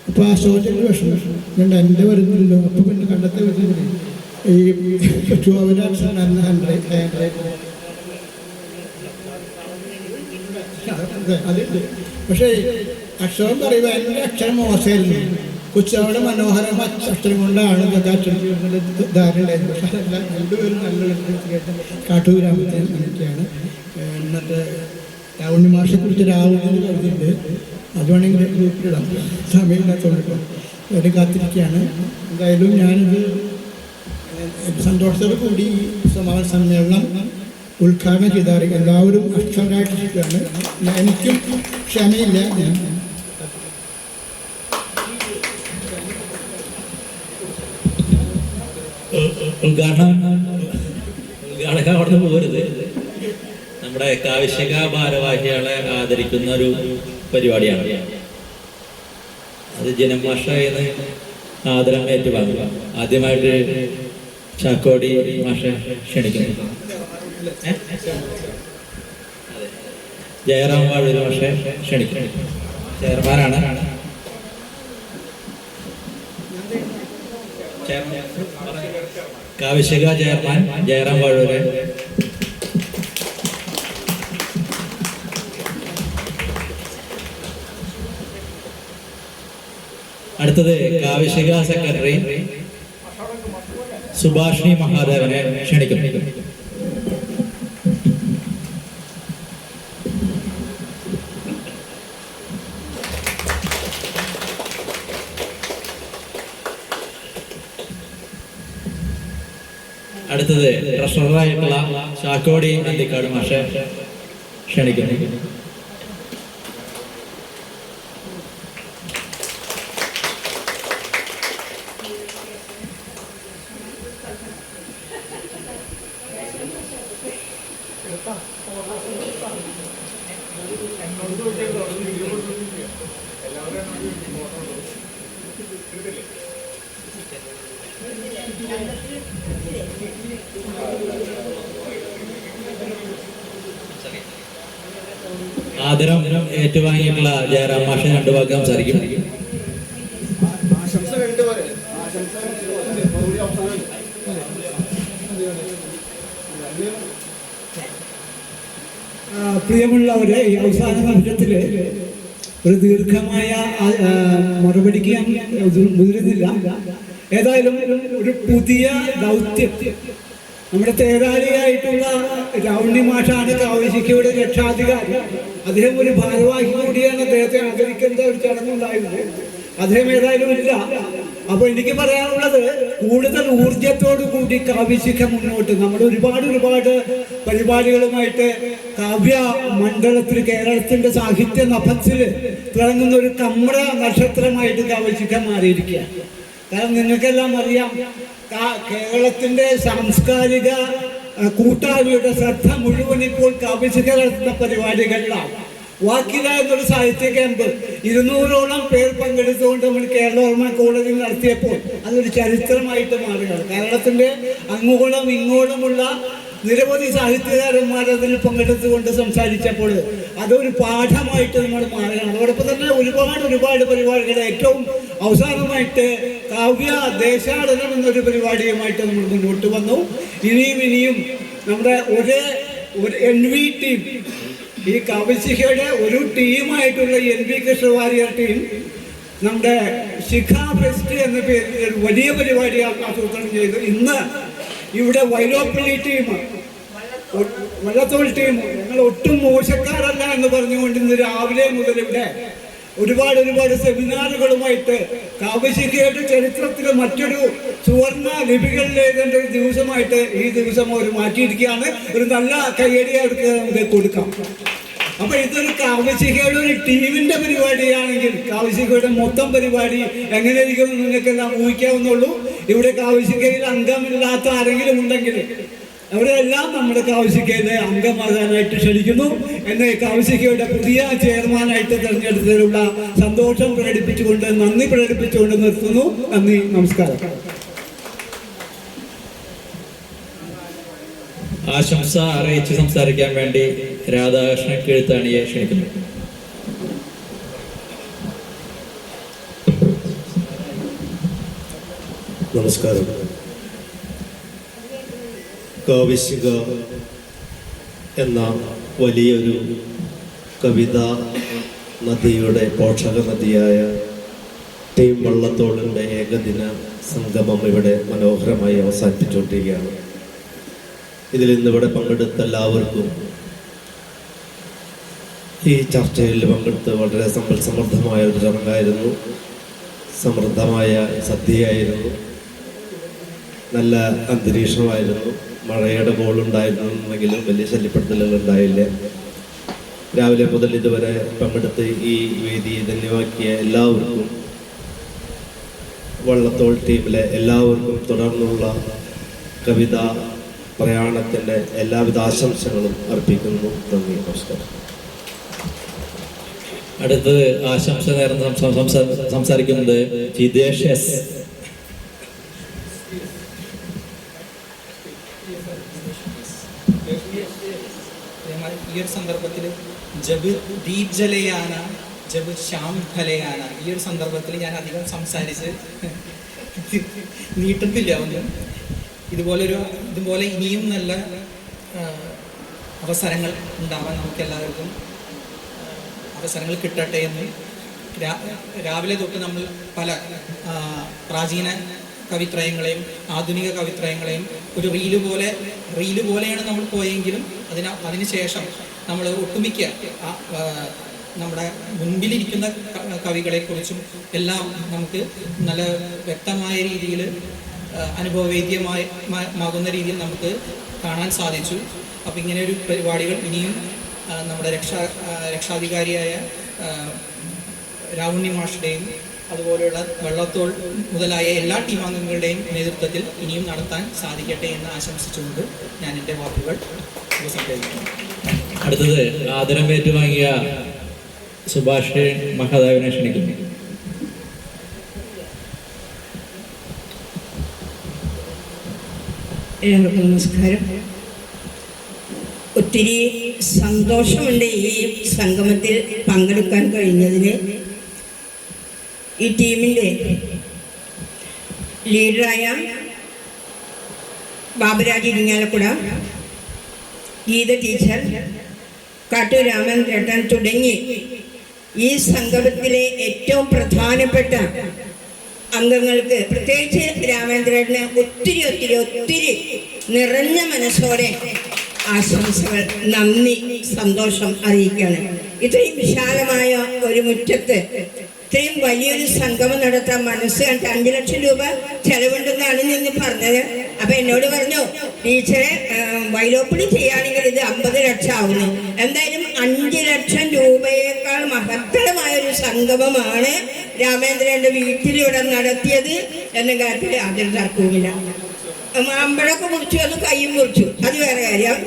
അപ്പോൾ അശോകൻ്റെ വിഷമം രണ്ട് എൻ്റെ വരുന്നില്ലല്ലോ. അപ്പോൾ പിന്നെ കണ്ടത്തെ വരുന്നില്ല ഈ കൊച്ചുബാവിൻ്റെ അക്ഷരം അതുണ്ട്. പക്ഷേ അക്ഷരം പറയുമ്പോൾ എൻ്റെ അക്ഷരം മോശമായിരുന്നു. കൊച്ചുബാവിടെ മനോഹരം അക്ഷരം കൊണ്ടാണ് ഇതൊക്കെ അച്ചടിച്ച് ധാരണ ഉണ്ടായിരുന്നു. പക്ഷെ അതല്ല, രണ്ടുപേരും നല്ല കാട്ടൂർ ഗ്രാമത്തെ എനിക്കാണ്. ഇന്നത്തെ രാവണി മാഷെക്കുറിച്ച് രാവണി കവിതയുണ്ട്. അത് വേണമെങ്കിൽ ഗ്രൂപ്പിലിടാം, സമയമില്ലാത്തതുകൊണ്ട് അവരെ കാത്തിരിക്കുകയാണ്. എന്തായാലും ഞാനിത് സന്തോഷത്തോടു കൂടി സമാപന സമ്മേളനം ഉദ്ഘാടനം ചെയ്താൽ എല്ലാവരും അക്ഷരായിട്ടിരിക്കുകയാണ്. എനിക്കും ക്ഷമയില്ല. ഞാൻ ഉദ്ഘാടക അവിടെ പോകരുത്. നമ്മുടെ കാവിശിക ഭാരവാഹികളെ ആദരിക്കുന്ന ഒരു പരിപാടിയാണ്. അത് ജനമാഷയെന്ന് ആദരം ഏറ്റുവാങ്ങുക. ആദ്യമായിട്ട് ചാക്കോടി മാഷ ക്ഷണിക്കുന്നു. ജയറാം വാഴൂർ പക്ഷേ ക്ഷണിക്കും. ചെയർമാനാണ്. കാവിശിക ചെയർമാൻ ജയറാം വാഴൂര്. അടുത്തത് കാവിശിക സെക്രട്ടറി സുഭാഷിണി മഹാദേവനെ ക്ഷണിക്കും. അടുത്തത് ട്രഷററായിട്ടുള്ള ചാക്കോടി അന്തിക്കാട് മാഷെ ക്ഷണിക്കുന്നു. ആദരം ഏറ്റുവാങ്ങിയിട്ടുള്ള ജയറാം മാഷ് രണ്ടു വാക്ക് സംസാരിക്കും. പ്രിയമുള്ളവരെ, ഈ അവസാന നിമിഷത്തില് ഒരു ദീർഘമായ മറുപടിക്ക് ഞാൻ മുതിരുന്നില്ല. ഏതായാലും ഒരു പുതിയ ദൗത്യം നമ്മുടെ തേരാളിയായിട്ടുള്ള രാവുണ്ണി മാഷാണ് കാവിശിക്കയുടെ രക്ഷാധികാരി. അദ്ദേഹം ഒരു ഭാരവാഹി കൂടിയാണ്. അദ്ദേഹത്തെ ആദരിക്കേണ്ട ഒരു ചടങ്ങുണ്ടായിരുന്നത്. അദ്ദേഹം ഏതായാലും ഇല്ല. അപ്പൊ എനിക്ക് പറയാനുള്ളത്, കൂടുതൽ ഊർജത്തോടു കൂടി കാവ്യശിഖ മുന്നോട്ട് നമ്മുടെ ഒരുപാട് പരിപാടികളുമായിട്ട് കാവ്യ മണ്ഡലത്തിൽ കേരളത്തിന്റെ സാഹിത്യ നഭത്തിൽ തിളങ്ങുന്ന ഒരു കമ്ര നക്ഷത്രമായിട്ട് കാവ്യശിഖ മാറിയിരിക്കുക. കാരണം നിങ്ങൾക്കെല്ലാം അറിയാം, കേരളത്തിന്റെ സാംസ്കാരിക കൂട്ടായ്മയുടെ ശ്രദ്ധ മുഴുവൻ ഇപ്പോൾ കാവ്യശിഖ നടത്തുന്ന പരിപാടികളിലാണ്. വാക്കില എന്നൊരു സാഹിത്യ ക്യാമ്പ് 200ഓളം പേർ പങ്കെടുത്തുകൊണ്ട് നമ്മൾ കേരള കോളേജിൽ നടത്തിയപ്പോൾ അതൊരു ചരിത്രമായിട്ട് മാറുകയാണ്. കേരളത്തിന്റെ അങ്ങോളം ഇങ്ങോളമുള്ള നിരവധി സാഹിത്യകാരന്മാർ അതിൽ പങ്കെടുത്തുകൊണ്ട് സംസാരിച്ചപ്പോൾ അതൊരു പാഠമായിട്ട് നമ്മൾ മാറുകയാണ്. അതോടൊപ്പം തന്നെ ഒരുപാട് പരിപാടികൾ, ഏറ്റവും അവസാനമായിട്ട് കാവ്യ ദേശാടനം എന്നൊരു പരിപാടിയുമായിട്ട് നമ്മൾ മുന്നോട്ട് വന്നു. ഇനിയും നമ്മുടെ ഒരു NV ടീം, ഈ കാവ്യശിഖയുടെ ഒരു ടീമായിട്ടുള്ള NV കൃഷ്ണവാര്യർ ടീം നമ്മുടെ ശിഖ ഫെസ്റ്റ് എന്ന പേരിൽ ഒരു വലിയ പരിപാടി ആസൂത്രണം ചെയ്തു. ഇന്ന് ഇവിടെ വൈലോപ്പള്ളി ടീം, വള്ളത്തോൾ ടീം, ഞങ്ങൾ ഒട്ടും മോശക്കാരല്ല എന്ന് പറഞ്ഞുകൊണ്ട് ഇന്ന് രാവിലെ മുതൽ ഇവിടെ ഒരുപാട് സെമിനാറുകളുമായിട്ട് കാവ്യശിഖയുടെ ചരിത്രത്തിലെ മറ്റൊരു സുവർണ ലിപികളിലേതെൻ്റെ ഒരു ദിവസമായിട്ട് ഈ ദിവസം അവർ മാറ്റിയിരിക്കുകയാണ്. ഒരു നല്ല കയ്യടി അവർക്ക് നമുക്ക് കൊടുക്കാം. അപ്പൊ ഇതൊരു കാവ്യശിഖയുടെ ഒരു ടീമിന്റെ പരിപാടിയാണെങ്കിൽ കാവ്യശിഖയുടെ മൊത്തം പരിപാടി എങ്ങനെയായിരിക്കും നിങ്ങൾക്കെല്ലാം ഊഹിക്കാവുന്നുള്ളൂ. ഇവിടെ കാവ്യശിഖയിൽ അംഗമില്ലാത്ത ആരെങ്കിലും ഉണ്ടെങ്കിൽ അവരെല്ലാം നമ്മുടെ കാവ്യശിഖയിലെ അംഗമാകാനായിട്ട് ക്ഷണിക്കുന്നു. എന്നെ കാവ്യശിഖയുടെ പുതിയ ചെയർമാനായിട്ട് തെരഞ്ഞെടുത്തതിലുള്ള സന്തോഷം പ്രകടിപ്പിച്ചുകൊണ്ട്, നന്ദി പ്രകടിപ്പിച്ചുകൊണ്ട് നിർത്തുന്നു. നന്ദി, നമസ്കാരം. ആശംസ അറിയിച്ച് സംസാരിക്കാൻ വേണ്ടി രാധാകൃഷ്ണൻ കീഴ്ത്താണിയെ ക്ഷണിക്കുന്നു. നമസ്കാരം. കാവ്യശിഖ എന്ന വലിയൊരു കവിതാ നദിയുടെ പോഷക നദിയായ ടീം വള്ളത്തോളിൻ്റെ ഏകദിന സംഗമം ഇവിടെ മനോഹരമായി അവസാനിപ്പിച്ചുകൊണ്ടിരിക്കുകയാണ്. ഇതിൽ ഇന്നിവിടെ പങ്കെടുത്ത എല്ലാവർക്കും, ഈ ചർച്ചയിൽ പങ്കെടുത്ത് വളരെ സമൃദ്ധമായ ഒരു ചടങ്ങായിരുന്നു. സമൃദ്ധമായ സദ്യയായിരുന്നു. നല്ല അന്തരീക്ഷമായിരുന്നു. മഴയുടെ കോളുണ്ടായിരുന്നെങ്കിലും വലിയ ശല്യപ്പെടുത്തലുകൾ ഉണ്ടായില്ല. രാവിലെ മുതൽ ഇതുവരെ പങ്കെടുത്ത് ഈ വേദി ധന്യമാക്കിയ എല്ലാവർക്കും, വള്ളത്തോൾ ടീമിലെ എല്ലാവർക്കും തുടർന്നുള്ള കവിതാ പ്രയാണത്തിൻ്റെ എല്ലാവിധ ആശംസകളും അർപ്പിക്കുന്നു. നന്ദി, നമസ്കാരം. അടുത്തത് ആശംസ നേർന്ന് സംസാരിക്കുന്നത് ജിതേഷ് എസ്. ഈ ഒരു സന്ദർഭത്തിൽ ജബ് ദീപ് ജലയാന ജബ് ശ്യാം ഫലയാന, ഈ ഒരു സന്ദർഭത്തിൽ ഞാൻ അധികം സംസാരിച്ച് നീട്ടുന്നില്ല ഒന്നും. ഇതുപോലെ ഇനിയും നല്ല അവസരങ്ങൾ ഉണ്ടാവാൻ നമുക്കെല്ലാവർക്കും അവസരങ്ങൾ കിട്ടട്ടെ എന്ന് രാവിലെ തൊട്ട് നമ്മൾ പല പ്രാചീന കവിത്രയങ്ങളെയും ആധുനിക കവിത്രയങ്ങളെയും ഒരു റീല് പോലെയാണ് നമ്മൾ പോയെങ്കിലും അതിനുശേഷം നമ്മൾ ഒട്ടുമിക്ക നമ്മുടെ മുൻപിലിരിക്കുന്ന കവികളെക്കുറിച്ചും എല്ലാം നമുക്ക് നല്ല വ്യക്തമായ രീതിയിൽ അനുഭവവേദ്യമാകുന്ന രീതിയിൽ നമുക്ക് കാണാൻ സാധിച്ചു. അപ്പം ഇങ്ങനെ ഒരു പരിപാടികൾ ഇനിയും നമ്മുടെ രക്ഷാധികാരിയായ രാവുണ്ണി മാഷുടെയും അതുപോലെയുള്ള വെള്ളത്തോൾ മുതലായ എല്ലാ ടീം അംഗങ്ങളുടെയും നേതൃത്വത്തിൽ ഇനിയും നടത്താൻ സാധിക്കട്ടെ എന്ന് ആശംസിച്ചുകൊണ്ട് ഞാൻ എൻ്റെ വാക്കുകൾ ഉപസംഹരിക്കുന്നു. അടുത്തത് ആദരം ഏറ്റുവാങ്ങിയ സുഭാഷ് മഹാദേവനെ ക്ഷണിക്കുന്നു. എല്ലാവർക്കും നമസ്കാരം. ഒത്തിരി സന്തോഷമുണ്ട് ഈ സംഗമത്തിൽ പങ്കെടുക്കാൻ കഴിഞ്ഞതിന്. ഈ ടീമിൻ്റെ ലീഡറായ ബാബുരാജ് ഇരിങ്ങാലക്കുട, ഗീത ടീച്ചർ, കാട്ടൂർ രാമേന്ദ്രേട്ടൻ തുടങ്ങി ഈ സംഗമത്തിലെ ഏറ്റവും പ്രധാനപ്പെട്ട അംഗങ്ങൾക്ക്, പ്രത്യേകിച്ച് രാമേന്ദ്രേട്ടന് ഒത്തിരി നിറഞ്ഞ മനസ്സോടെ ആശംസകൾ, നന്ദി, സന്തോഷം അറിയിക്കുകയാണ്. ഇത്രയും വിശാലമായ ഒരു മുറ്റത്ത് ഇത്രയും വലിയൊരു സംഗമം നടത്താൻ മനസ്സ് കണ്ട് 5 ലക്ഷം രൂപ ചെലവുണ്ടെന്നാണ് ഞാൻ പറഞ്ഞത്. അപ്പൊ എന്നോട് പറഞ്ഞു, ടീച്ചറെ വൈലോപ്പണി ചെയ്യുകയാണെങ്കിൽ ഇത് 50 ലക്ഷം ആവുന്നു. എന്തായാലും 5 ലക്ഷം രൂപയേക്കാൾ മഹത്തരമായ ഒരു സംഗമമാണ് രാമേന്ദ്രന്റെ വീട്ടിലിവിടെ നടത്തിയത് എന്ന കാര്യത്തിൽ യാതൊരു തർക്കവുമില്ല. അമ്പഴൊക്കെ മുറിച്ചു, അത് കയ്യും മുറിച്ചു, അത് വേറെ കാര്യം.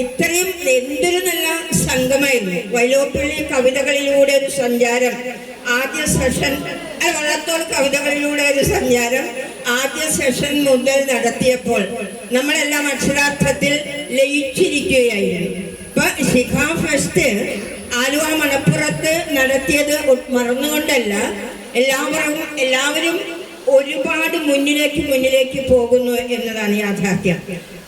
ഇത്രയും എന്തൊരു നല്ല സംഘമായിരുന്നു. വൈലോപ്പിള്ളി കവിതകളിലൂടെ ഒരു സഞ്ചാരം, ആദ്യ സെഷൻ വള്ളത്തോൾ കവിതകളിലൂടെ ഒരു സഞ്ചാരം ആദ്യ സെഷൻ മുതൽ നടത്തിയപ്പോൾ നമ്മളെല്ലാം അക്ഷരാർത്ഥത്തിൽ ലയിച്ചിരിക്കുകയായിരുന്നു. ഇപ്പൊ ശിഖാ ഫെസ്റ്റ് ആലുവ മണപ്പുറത്ത് നടത്തിയത് മറന്നുകൊണ്ടല്ല, എല്ലാവരും ഒരുപാട് മുന്നിലേക്ക് പോകുന്നു എന്നതാണ് യാഥാർത്ഥ്യം.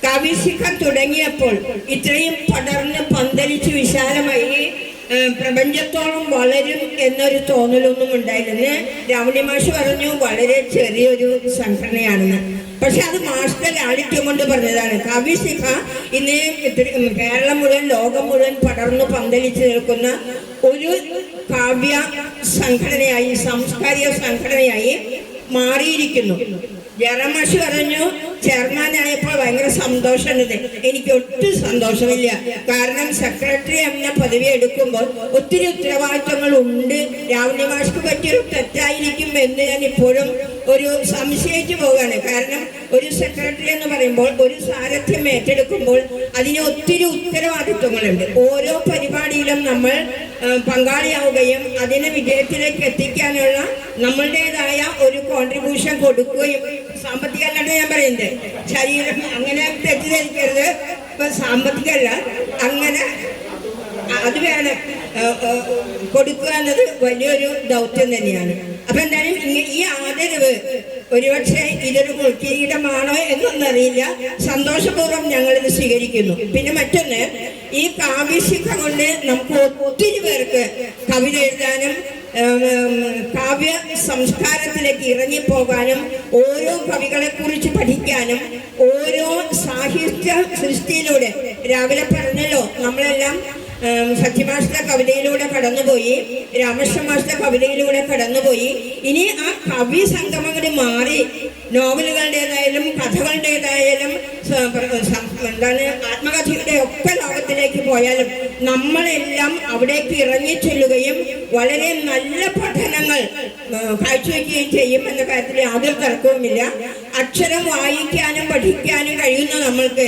കവിശിഖ തുടങ്ങിയപ്പോൾ ഇത്രയും പടർന്ന് പന്തലിച്ച് വിശാലമായി പ്രപഞ്ചത്തോളം വളരും എന്നൊരു തോന്നലൊന്നും ഉണ്ടായിരുന്നു. രാവണി മാഷ് പറഞ്ഞു വളരെ ചെറിയൊരു സംഘടനയാണെന്ന്. പക്ഷെ അത് മാസ്റ്റർ ലാളിത്യം കൊണ്ട് പറഞ്ഞതാണ്. കവിശിഖ ഇന്ന് കേരളം മുഴുവൻ, ലോകം മുഴുവൻ പടർന്നു പന്തലിച്ച് നിൽക്കുന്ന ഒരു കാവ്യ സംഘടനയായി, സാംസ്കാരിക സംഘടനയായി മാറിയിരിക്കുന്നു. ജയറാമാഷ് പറഞ്ഞു ചെയർമാനായപ്പോൾ ഭയങ്കര സന്തോഷമുണ്ട്. എനിക്ക് ഒട്ടും സന്തോഷമില്ല. കാരണം സെക്രട്ടറി എന്ന പദവി എടുക്കുമ്പോൾ ഒത്തിരി ഉത്തരവാദിത്വങ്ങൾ ഉണ്ട്. രാവണി മാഷ്ക്ക് പറ്റിയൊരു തെറ്റായിരിക്കും എന്ന് ഞാൻ ഇപ്പോഴും ഒരു സംശയിച്ചു പോവുകയാണ്. കാരണം ഒരു സെക്രട്ടറി എന്ന് പറയുമ്പോൾ, ഒരു സാരഥ്യം ഏറ്റെടുക്കുമ്പോൾ അതിന് ഒത്തിരി ഉത്തരവാദിത്വങ്ങളുണ്ട്. ഓരോ പരിപാടിയിലും നമ്മൾ പങ്കാളിയാവുകയും അതിനെ വിജയത്തിലേക്ക് എത്തിക്കാനുള്ള നമ്മളുടേതായ ഒരു കോൺട്രിബ്യൂഷൻ കൊടുക്കുകയും, സാമ്പത്തികമല്ല ഞാൻ പറയുന്നത്, ശരീരം അങ്ങനെ തെറ്റിദ്ധരിക്കരുത്, ഇപ്പൊ സാമ്പത്തികമല്ല, അങ്ങനെ അത് വേണം കൊടുക്കുക എന്നത് വലിയൊരു ദൗത്യം തന്നെയാണ്. അപ്പൊ എന്തായാലും ഈ ആദരവ് ഒരുപക്ഷെ ഇതൊരു മുൾക്കിരീടമാണോ എന്നൊന്നറിയില്ല, സന്തോഷപൂർവ്വം ഞങ്ങളിത് സ്വീകരിക്കുന്നു. പിന്നെ മറ്റൊന്ന്, ഈ കാവ്യശിഖ കൊണ്ട് നമുക്ക് ഒത്തിരി പേർക്ക് കവിത എഴുതാനും കാവ്യ സംസ്കാരത്തിലേക്ക് ഇറങ്ങിപ്പോകാനും, ഓരോ കവികളെ കുറിച്ച് പഠിക്കാനും, ഓരോ സാഹിത്യ സൃഷ്ടിയിലൂടെ, രാവിലെ പറഞ്ഞല്ലോ നമ്മളെല്ലാം സത്യമാഷ്ട കവിതയിലൂടെ കടന്നുപോയി, രാമകൃഷ്ണ മാഷ്ട കവിതയിലൂടെ കടന്നുപോയി. ഇനി ആ കവി സംഗമങ്ങൾ മാറി നോവലുകളുടേതായാലും കഥകളുടേതായാലും ആത്മകഥയുടെ ഒക്കെ ലോകത്തിലേക്ക് പോയാലും നമ്മളെല്ലാം അവിടേക്ക് ഇറങ്ങി ചെല്ലുകയും വളരെ നല്ല പഠനങ്ങൾ കാഴ്ചവെക്കുകയും ചെയ്യും എന്ന കാര്യത്തിൽ യാതൊരു തർക്കവുമില്ല. അക്ഷരം വായിക്കാനും പഠിക്കാനും കഴിയുന്ന നമ്മൾക്ക്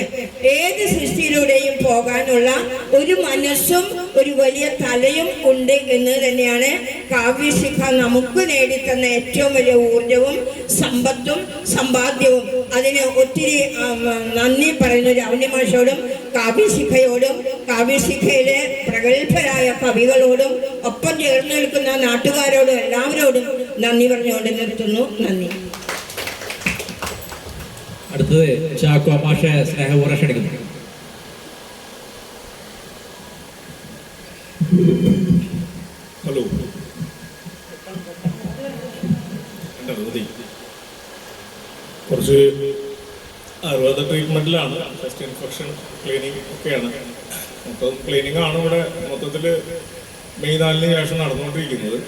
ഏത് സൃഷ്ടിയിലൂടെയും പോകാനുള്ള ഒരു മനസ്സും ഒരു വലിയ തലയും ഉണ്ട് എന്ന് തന്നെയാണ് കാവ്യശിഖ നമുക്ക് നേടിത്തന്ന ഏറ്റവും വലിയ ഊർജവും സമ്പത്തും സമ്പാദ്യവും. അതിന് ഒത്തിരി നന്ദി പറയുന്നു രവണി മാഷോടും കാവ്യശിഖയോടും കാവ്യശിഖയിലെ പ്രഗത്ഭരായ കവികളോടും ഒപ്പം ചേർന്ന് നിൽക്കുന്ന നാട്ടുകാരോടും എല്ലാവരോടും നന്ദി പറഞ്ഞുകൊണ്ട് നിർത്തുന്നു. നന്ദി. അടുത്തത് ചാക്കോ മാഷെ സ്നേഹപൂർവ്വം ക്ഷണിക്കുന്നു. ഹലോ, കുറച്ച് ആയുർവേദ ട്രീറ്റ്മെൻറ്റിലാണ്, ചെസ്റ്റ് ഇൻഫെക്ഷൻ ക്ലീനിങ് ഒക്കെയാണ്. മൊത്തം ക്ലീനിങ് ആണ് ഇവിടെ മൊത്തത്തിൽ മെയ് 4-ന് ശേഷം നടന്നുകൊണ്ടിരിക്കുന്നത്.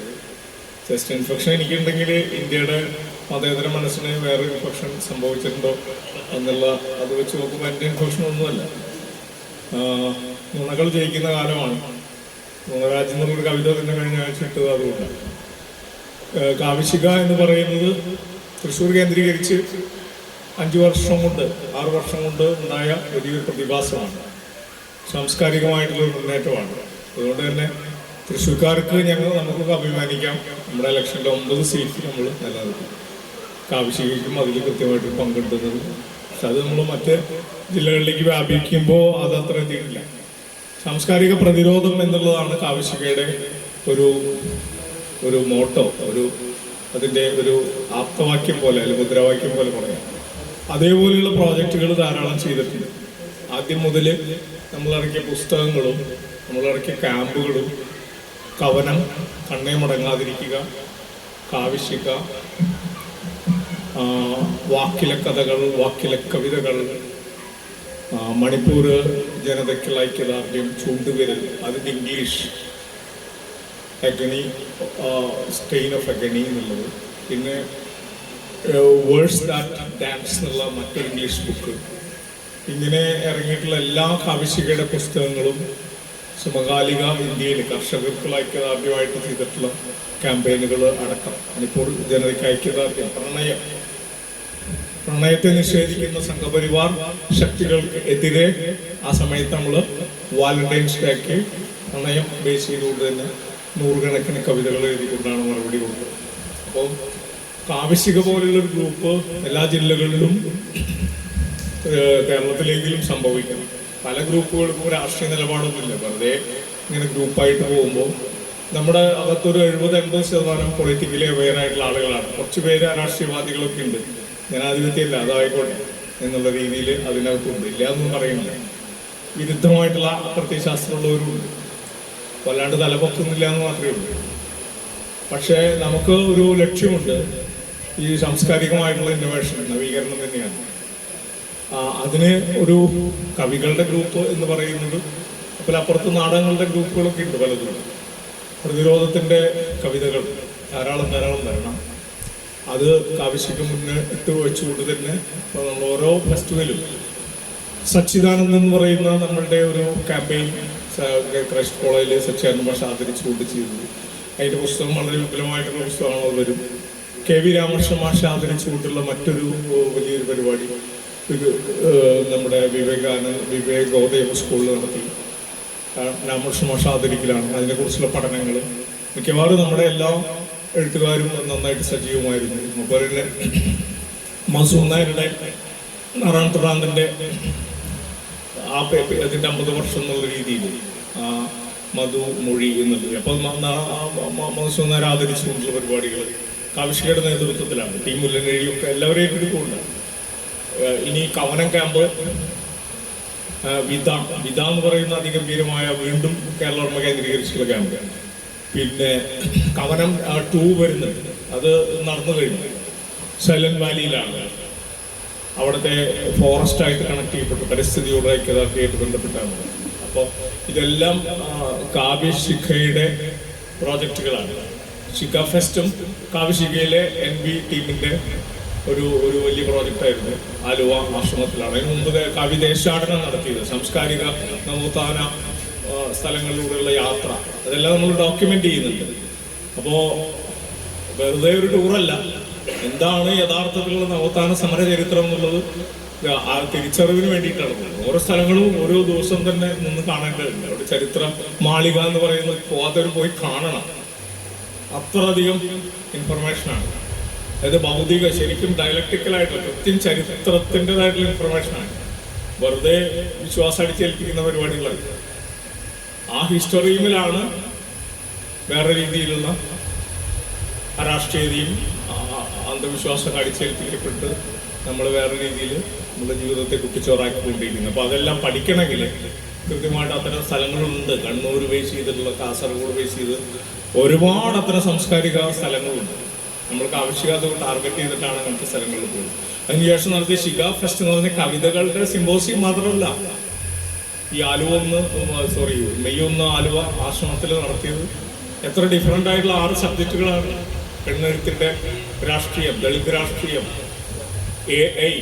ചെസ്റ്റ് ഇൻഫെക്ഷൻ എനിക്കുണ്ടെങ്കിൽ ഇന്ത്യയുടെ മതേതര മനസ്സിന് വേറെ ഇൻഫെക്ഷൻ സംഭവിച്ചിട്ടുണ്ടോ എന്നുള്ള അത് വെച്ച് നോക്കുമ്പോൾ എൻ്റെ ഇൻഫെക്ഷൻ ഒന്നുമല്ല. നുണകൾ ജയിക്കുന്ന കാലമാണ്. നുണരാജ്യം എന്നുള്ളൊരു കവിത തന്നെ കഴിഞ്ഞ ആഴ്ച ഇട്ടത് അതുകൊണ്ടാണ്. കാവ്യശിഖ എന്ന് പറയുന്നത് തൃശ്ശൂർ കേന്ദ്രീകരിച്ച് 5 വർഷം കൊണ്ട് 6 വർഷം കൊണ്ട് ഉണ്ടായ വലിയൊരു പ്രതിഭാസമാണ്. സാംസ്കാരികമായിട്ടുള്ളൊരു മുന്നേറ്റമാണ്. അതുകൊണ്ട് തന്നെ തൃശ്ശൂർക്കാർക്ക് നമുക്കൊക്കെ അഭിമാനിക്കാം. നമ്മുടെ ഇലക്ഷനിൽ 9 സീറ്റ് നമ്മൾ നിലനിർത്തി. കാവ്യശിഖയ്ക്കും അതിൽ കൃത്യമായിട്ട് പങ്കെടുക്കുന്നത്. പക്ഷെ അത് നമ്മൾ മറ്റ് ജില്ലകളിലേക്ക് വ്യാപിക്കുമ്പോൾ അത് അത്ര എത്തിയിട്ടില്ല. സാംസ്കാരിക പ്രതിരോധം എന്നുള്ളതാണ് കാവ്യശിഖയുടെ ഒരു മോട്ടോ, അതിൻ്റെ ഒരു ആപ്തവാക്യം പോലെ അല്ലെങ്കിൽ മുദ്രാവാക്യം പോലെ പറയാം. അതേപോലെയുള്ള പ്രോജക്റ്റുകൾ ധാരാളം ചെയ്തിട്ടുണ്ട്. ആദ്യം മുതൽ നമ്മളിറക്കിയ പുസ്തകങ്ങളും നമ്മളിറക്കിയ ക്യാമ്പുകളും കവനം, കണ്ണേ മടങ്ങാതിരിക്കുക, കാവ്യശിഖ, വാക്കിലെ കഥകൾ, വാക്കിലെ കവിതകൾ, മണിപ്പൂർ ജനതയ്ക്കുള്ള ഐക്യദാർഢ്യം, ചൂണ്ടുവിരൽ, അതിൻ്റെ English agony, stain of agony എന്നുള്ളത്, പിന്നെ വേഴ്സ് ദാറ്റ് ഡാൻസ് എന്നുള്ള മറ്റൊരു ഇംഗ്ലീഷ് ബുക്ക്. ഇങ്ങനെ ഇറങ്ങിയിട്ടുള്ള എല്ലാ കാവ്യശിഖയുടെ പുസ്തകങ്ങളും സമകാലിക ഇന്ത്യയിൽ കർഷകർക്കുള്ള ഐക്യദാർഢ്യമായിട്ട് ചെയ്തിട്ടുള്ള ക്യാമ്പയിനുകൾ അടക്കം, മണിപ്പൂർ ജനതയ്ക്ക് ഐക്യദാർഢ്യം, പ്രണയത്തെ നിഷേധിക്കുന്ന സംഘപരിവാർ ശക്തികൾക്ക് എതിരെ ആ സമയത്ത് നമ്മൾ വാലന്റൈൻസ് ഡേക്ക് പ്രണയം ബേസ് ചെയ്തുകൊണ്ട് തന്നെ 100 കണക്കിന് കവിതകൾ എഴുതിക്കൊണ്ടാണ് മറുപടി കൊടുത്തത്. അപ്പോൾ കാവ്യശിഖ പോലുള്ളൊരു ഗ്രൂപ്പ് എല്ലാ ജില്ലകളിലും കേരളത്തിലെങ്കിലും സംഭവിക്കണം. പല ഗ്രൂപ്പുകൾക്കും രാഷ്ട്രീയ നിലപാടൊന്നുമില്ല. വെറുതെ ഇങ്ങനെ ഗ്രൂപ്പായിട്ട് പോകുമ്പോൾ നമ്മുടെ അകത്തൊരു 70-80% പൊളിറ്റിക്കലി അവെയർ ആയിട്ടുള്ള ആളുകളാണ്. കുറച്ച് പേര് രാഷ്ട്രീയവാദികളൊക്കെ ഉണ്ട്. ജനാധിപത്യമില്ല, അതായിക്കോട്ടെ എന്നുള്ള രീതിയിൽ അതിനകത്തുണ്ട്. ഇല്ല എന്നും പറയുന്നില്ല. വിരുദ്ധമായിട്ടുള്ള പ്രത്യയശാസ്ത്രമുള്ളവരുണ്ട്. വല്ലാണ്ട് തലപൊക്കുന്നില്ല എന്ന് മാത്രമേ ഉള്ളൂ. പക്ഷേ നമുക്ക് ഒരു ലക്ഷ്യമുണ്ട്. ഈ സാംസ്കാരികമായിട്ടുള്ള ഇന്നോവേഷൻ, നവീകരണം തന്നെയാണ്. അതിന് ഒരു കവികളുടെ ഗ്രൂപ്പ് എന്ന് പറയുന്നത്, അപ്പോൾ അപ്പുറത്ത് നാടകങ്ങളുടെ ഗ്രൂപ്പുകളൊക്കെ ഉണ്ട് പലതും. പ്രതിരോധത്തിൻ്റെ കവിതകൾ ധാരാളം വരണം. അത് കാവ്യശിഖ മുന്നിട്ട് വെച്ചുകൊണ്ട് തന്നെ നമ്മൾ ഓരോ ഫെസ്റ്റിവലും സച്ചിദാനന്ദ് എന്ന് പറയുന്ന നമ്മളുടെ ഒരു ക്യാമ്പയിൻ ക്രൈസ്റ്റ് കോളേജിൽ സച്ചിദാനന്ദ മാഷ് ആദരിച്ചുകൊണ്ട് ചെയ്തത്. അതിൻ്റെ പുസ്തകം വളരെ വിപുലമായിട്ടുള്ള പുസ്തകമാണ് വരും. KV രാമകൃഷ്ണ മാഷ് ആദരിച്ചുകൊണ്ടുള്ള മറ്റൊരു വലിയൊരു പരിപാടി നമ്മുടെ വിവേകോദയ സ്കൂളിൽ നടത്തി. രാമകൃഷ്ണ മാഷ് ആദരിക്കലാണ്. അതിനെക്കുറിച്ചുള്ള പഠനങ്ങൾ മിക്കവാറും നമ്മുടെ എല്ലാ എഴുത്തുകാരും നന്നായിട്ട് സജീവമായിരുന്നു. അതുപോലെ തന്നെ മസൂദ് നായരുടെ നാറാണത്തുറാന്തിൻ്റെ അതിൻ്റെ 50 വർഷം എന്നുള്ള രീതിയിൽ മധു മൊഴി എന്നുള്ളത്. അപ്പം മസൂദ് നായർ ആദരിച്ചുകൊണ്ടുള്ള പരിപാടികൾ കാവ്യശിഖയുടെ നേതൃത്വത്തിലാണ്. ടീം മുല്ലനഴിയൊക്കെ എല്ലാവരെയും എടുത്തുകൊണ്ട്. ഇനി കവനം ക്യാമ്പ്, വിധ എന്ന് പറയുന്ന അതിഗംഭീരമായ വീണ്ടും കേരള കേന്ദ്രീകരിച്ചുള്ള ക്യാമ്പ്. പിന്നെ കവനം 2 വരുന്നുണ്ട്. അത് നടന്നു കഴിഞ്ഞു. സൈലന്റ് വാലിയിലാണ്. അവിടുത്തെ ഫോറസ്റ്റായിട്ട് കണക്ട് ചെയ്യപ്പെട്ടു, പരിസ്ഥിതിയോട് ഐക്യദാർഢ്യമായിട്ട് ബന്ധപ്പെട്ടാണ്. അപ്പോൾ ഇതെല്ലാം കാവ്യശിഖയുടെ പ്രോജക്റ്റുകളാണ്. ശിഖ ഫെസ്റ്റും കാവ്യശിഖയിലെ NB ടീമിൻ്റെ ഒരു വലിയ പ്രോജക്റ്റായിരുന്നു. ആലുവ ആശ്രമത്തിലാണ്. അതിന് മുമ്പ് കവിദേശാടനം നടത്തിയത്, സാംസ്കാരിക നവോത്ഥാന സ്ഥലങ്ങളിലൂടെയുള്ള യാത്ര, അതെല്ലാം നമ്മൾ ഡോക്യുമെന്റ് ചെയ്യുന്നുണ്ട്. അപ്പോൾ വെറുതെ ഒരു ടൂറല്ല, എന്താണ് യഥാർത്ഥത്തിലുള്ള നവോത്ഥാന സമര ചരിത്രം എന്നുള്ളത് തിരിച്ചറിവിന് വേണ്ടിയിട്ടാണ്. ഓരോ സ്ഥലങ്ങളും ഓരോ ദിവസം തന്നെ നിന്ന് കാണേണ്ടതുണ്ട്. അവിടെ ചരിത്ര മാളിക എന്ന് പറയുന്നത് പോകാത്തവർ പോയി കാണണം. അത്രയധികം ഇൻഫർമേഷനാണ്. അതായത് ഭൗതിക, ശരിക്കും ഡയലക്ടിക്കലായിട്ടുള്ള കൃത്യം ചരിത്രത്തിൻ്റെതായിട്ടുള്ള ഇൻഫർമേഷനാണ്. വെറുതെ വിശ്വാസം അടിച്ചേൽപ്പിക്കുന്ന പരിപാടികളല്ല. ആ ഹിസ്റ്ററിയിലാണ് വേറെ രീതിയിലുള്ള രാഷ്ട്രീയതയും അന്ധവിശ്വാസം അടിച്ചേൽപ്പിക്കപ്പെട്ട് നമ്മൾ വേറെ രീതിയിൽ നമ്മുടെ ജീവിതത്തെ കുട്ടിച്ചോറാക്കിക്കൊണ്ടിരിക്കുന്നത്. അപ്പോൾ അതെല്ലാം പഠിക്കണമെങ്കിൽ കൃത്യമായിട്ട് അത്തരം സ്ഥലങ്ങളുണ്ട്. കണ്ണൂർ ബേസ് ചെയ്തിട്ടുള്ള, കാസർഗോഡ് ബേസ് ചെയ്ത് ഒരുപാട് അത്തരം സാംസ്കാരിക സ്ഥലങ്ങളുണ്ട്. നമ്മൾക്ക് ആവശ്യകത ടാർഗറ്റ് ചെയ്തിട്ടാണ് അങ്ങനത്തെ സ്ഥലങ്ങളിൽ പോകുന്നത്. അതിനുശേഷം നടത്തിയ ഷിഗ ഫെസ്റ്റ് എന്ന് പറഞ്ഞ കവിതകളുടെ സിമ്പോസിയം മാത്രമല്ല, ഈ മെയ് 1 ആലുവ ആശ്രമത്തിൽ നടത്തിയത് എത്ര ഡിഫറെൻ്റ് ആയിട്ടുള്ള 6 സബ്ജക്റ്റുകളാണ്. പെണ്ണെഴുത്തിൻ്റെ രാഷ്ട്രീയം, ദളിത് രാഷ്ട്രീയം, AI,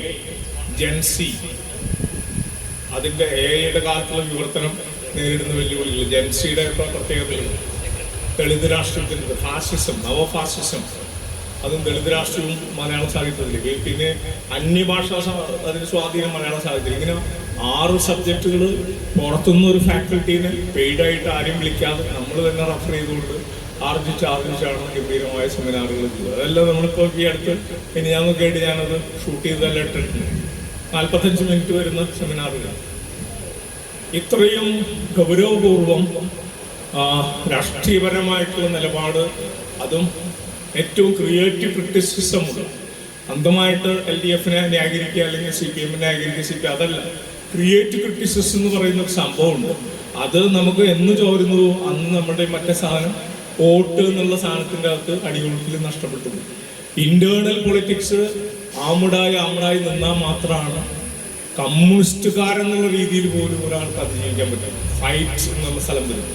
ജെൻസി, അതിൻ്റെ AI കാലത്തുള്ള വിവർത്തനം നേരിടുന്ന വെല്ലുവിളികൾ, ജെൻസിയുടെ പ്രത്യേകതകൾ, ദളിത് രാഷ്ട്രീയത്തിൻ്റെ ഫാസിസം, നവഫാസിസം, അതും ദളിത് രാഷ്ട്രീയവും മലയാള സാഹിത്യത്തിലേക്ക്, പിന്നെ അന്യഭാഷാ അതിന് സ്വാധീനം മലയാള സാഹിത്യം. ഇങ്ങനെ 6 സബ്ജക്റ്റുകൾ പുറത്തുനിന്ന് ഒരു ഫാക്കൽറ്റീനെ പെയ്ഡായിട്ട് ആരെയും വിളിക്കാതെ നമ്മൾ തന്നെ റെഫർ ചെയ്തുകൊണ്ട് ആർജിച്ചാണ് ഗംഭീരമായ സെമിനാറുകൾ ചെയ്തത്. അതെല്ലാം നമ്മളിപ്പോൾ ഈ അടുത്ത് ഞാൻ നോക്കിയിട്ട് ഞാനത് ഷൂട്ട് ചെയ്തെല്ലാം ഇട്ടിട്ടുണ്ട്. 45 മിനിറ്റ് വരുന്ന സെമിനാറുകൾ. ഇത്രയും ഗൗരവപൂർവം രാഷ്ട്രീയപരമായിട്ടുള്ള നിലപാട്, അതും ഏറ്റവും ക്രിയേറ്റീവ് ക്രിറ്റിസിസം ഉണ്ട്. അന്ധമായിട്ട് LDF-നെ ന്യായീകരിക്കുക അല്ലെങ്കിൽ CPM-നെ ന്യായീകരിക്കുക, CPM അതല്ല. ക്രിയേറ്റീവ് ക്രിറ്റിസിസം എന്ന് പറയുന്ന ഒരു സംഭവമുണ്ട്. അത് നമുക്ക് എന്ന് ചോരുന്നുവോ അന്ന് നമ്മുടെ മറ്റേ സാധനം വോട്ട് എന്നുള്ള സാധനത്തിൻ്റെ അകത്ത് അടിയൊഴുക്കിൽ നഷ്ടപ്പെട്ടു. ഇന്റേണൽ പൊളിറ്റിക്സ് ആമുടായി നിന്നാൽ മാത്രമാണ് കമ്മ്യൂണിസ്റ്റുകാരെന്നുള്ള രീതിയിൽ പോലും ഒരാൾക്ക് അതിജീവിക്കാൻ പറ്റും. ഫൈറ്റ് എന്നുള്ള സ്ഥലം വരും.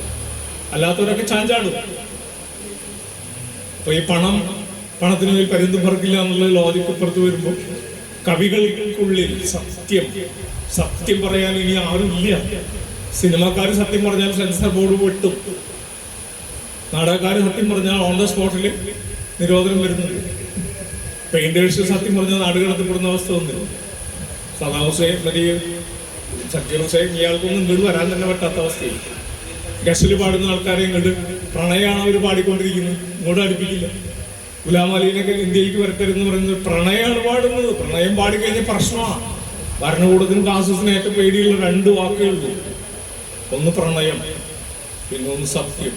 അല്ലാത്തവരൊക്കെ ചാഞ്ചാടും. അപ്പൊ ഈ പണത്തിന് മേൽ പരുന്തും പറക്കില്ല എന്നുള്ള ലോജിക്ക് ഇപ്പുറത്ത് വരുമ്പോൾ കവികൾക്കുള്ളിൽ സത്യം പറയാൻ ഇനി ആരുമില്ല. സിനിമാക്കാർ സത്യം പറഞ്ഞാൽ സെൻസർ ബോർഡ് വെട്ടും. നാടകക്കാർ സത്യം പറഞ്ഞാൽ ഓൺ ദ സ്പോട്ടിൽ നിരോധനം വരുന്നുണ്ട്. പെയിന്റേഴ്സ് സത്യം പറഞ്ഞാൽ നാട് കടത്തപ്പെടുന്ന അവസ്ഥ വന്നിരുന്നു. സദാ ഹുസൈൻ, സക്കീർ ഹുസൈൻ, ഇയാൾക്കൊന്നും ഇങ്ങോട്ട് വരാൻ തന്നെ പറ്റാത്ത അവസ്ഥയായി. ഗസൽ പാടുന്ന ആൾക്കാരെ ഇങ്ങോട്ട് പ്രണയമാണ് അവർ പാടിക്കൊണ്ടിരിക്കുന്നത്, ഇങ്ങോട്ട് അടുപ്പിക്കില്ല. ഗുലാം അലീനൊക്കെ ഇന്ത്യയിലേക്ക് വരത്തരുന്ന് പറയുന്നത് പ്രണയമാണ് പാടുന്നത്. പ്രണയം പാടിക്കഴിഞ്ഞാൽ പ്രശ്നമാണ്. ഭരണകൂടത്തിനും കാസസിനും ഏറ്റവും പേടിയുള്ള 2 വാക്കേ ഉള്ളൂ. ഒന്ന് പ്രണയം, പിന്നെ ഒന്ന് സത്യം.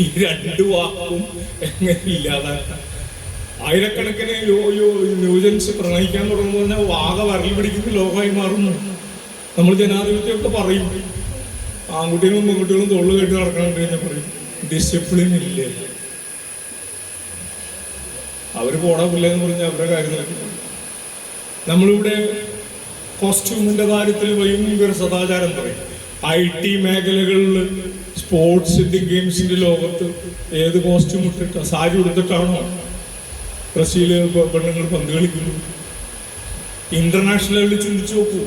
ഈ 2 വാക്കും എങ്ങനെ ഇല്ലാതാക്കാം? ആയിരക്കണക്കിന് ന്യൂജൻസ് പ്രണയിക്കാൻ തുടങ്ങുന്നു പറഞ്ഞാൽ വാഗ വരൽ പിടിക്കുന്ന ലോകമായി മാറുന്നു. നമ്മൾ ജനാധിപത്യമൊക്കെ പറയും, ആൺകുട്ടികളും പെൺകുട്ടികളും തൊള്ളു കേട്ട് നടക്കണം കഴിഞ്ഞാൽ പറയും ഡിസിപ്ലിൻ ഇല്ലേ. അവർ പോടാപ്പില്ലെന്ന് പറഞ്ഞാൽ അവരുടെ കാര്യത്തിലൊക്കെ നമ്മളിവിടെ കോസ്റ്റ്യൂമിന്റെ കാര്യത്തിൽ ഭയങ്കര സദാചാരം പറയും. IT മേഖലകളിൽ സ്പോർട്സിന്റെ ഗെയിംസിന്റെ ലോകത്ത് ഏത് കോസ്റ്റ്യൂം ഇട്ടിട്ട് സാരി ഉടുത്തിട്ടാണോ ബ്രസീല് പെണ്ണുങ്ങൾ പന്ത് കളിക്കുന്നു? ഇന്റർനാഷണൽ ലെവലിൽ ചിന്തിച്ചു നോക്കൂ.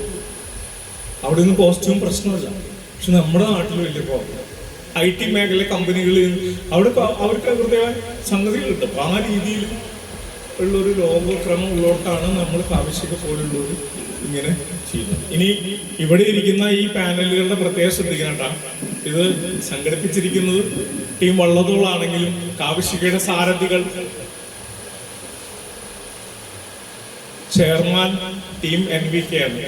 അവിടെ ഒന്നും കോസ്റ്റ്യൂം പ്രശ്നമല്ല. പക്ഷെ നമ്മുടെ നാട്ടിൽ വലിയ പ്രോബ്ലം. IT മേഖല കമ്പനികളിൽ അവർക്ക് അവരുടേതായ സംഗതികൾ കിട്ടും. ആ രീതിയിൽ ഉള്ളൊരു ലോകക്രമം ഉള്ളോട്ടാണ് നമ്മൾ കാവശ്യക പോലുള്ളവർ ഇങ്ങനെ ചെയ്യുന്നത്. ഇനി ഇവിടെ ഇരിക്കുന്ന ഈ പാനലുകളുടെ പ്രത്യേകം ശ്രദ്ധിക്കണ്ട. ഇത് സംഘടിപ്പിച്ചിരിക്കുന്നത് ടീം വള്ളത്തോളാണെങ്കിലും കാവശ്യകയുടെ സാരഥികൾ, ചെയർമാൻ ടീം NVK ആണ്,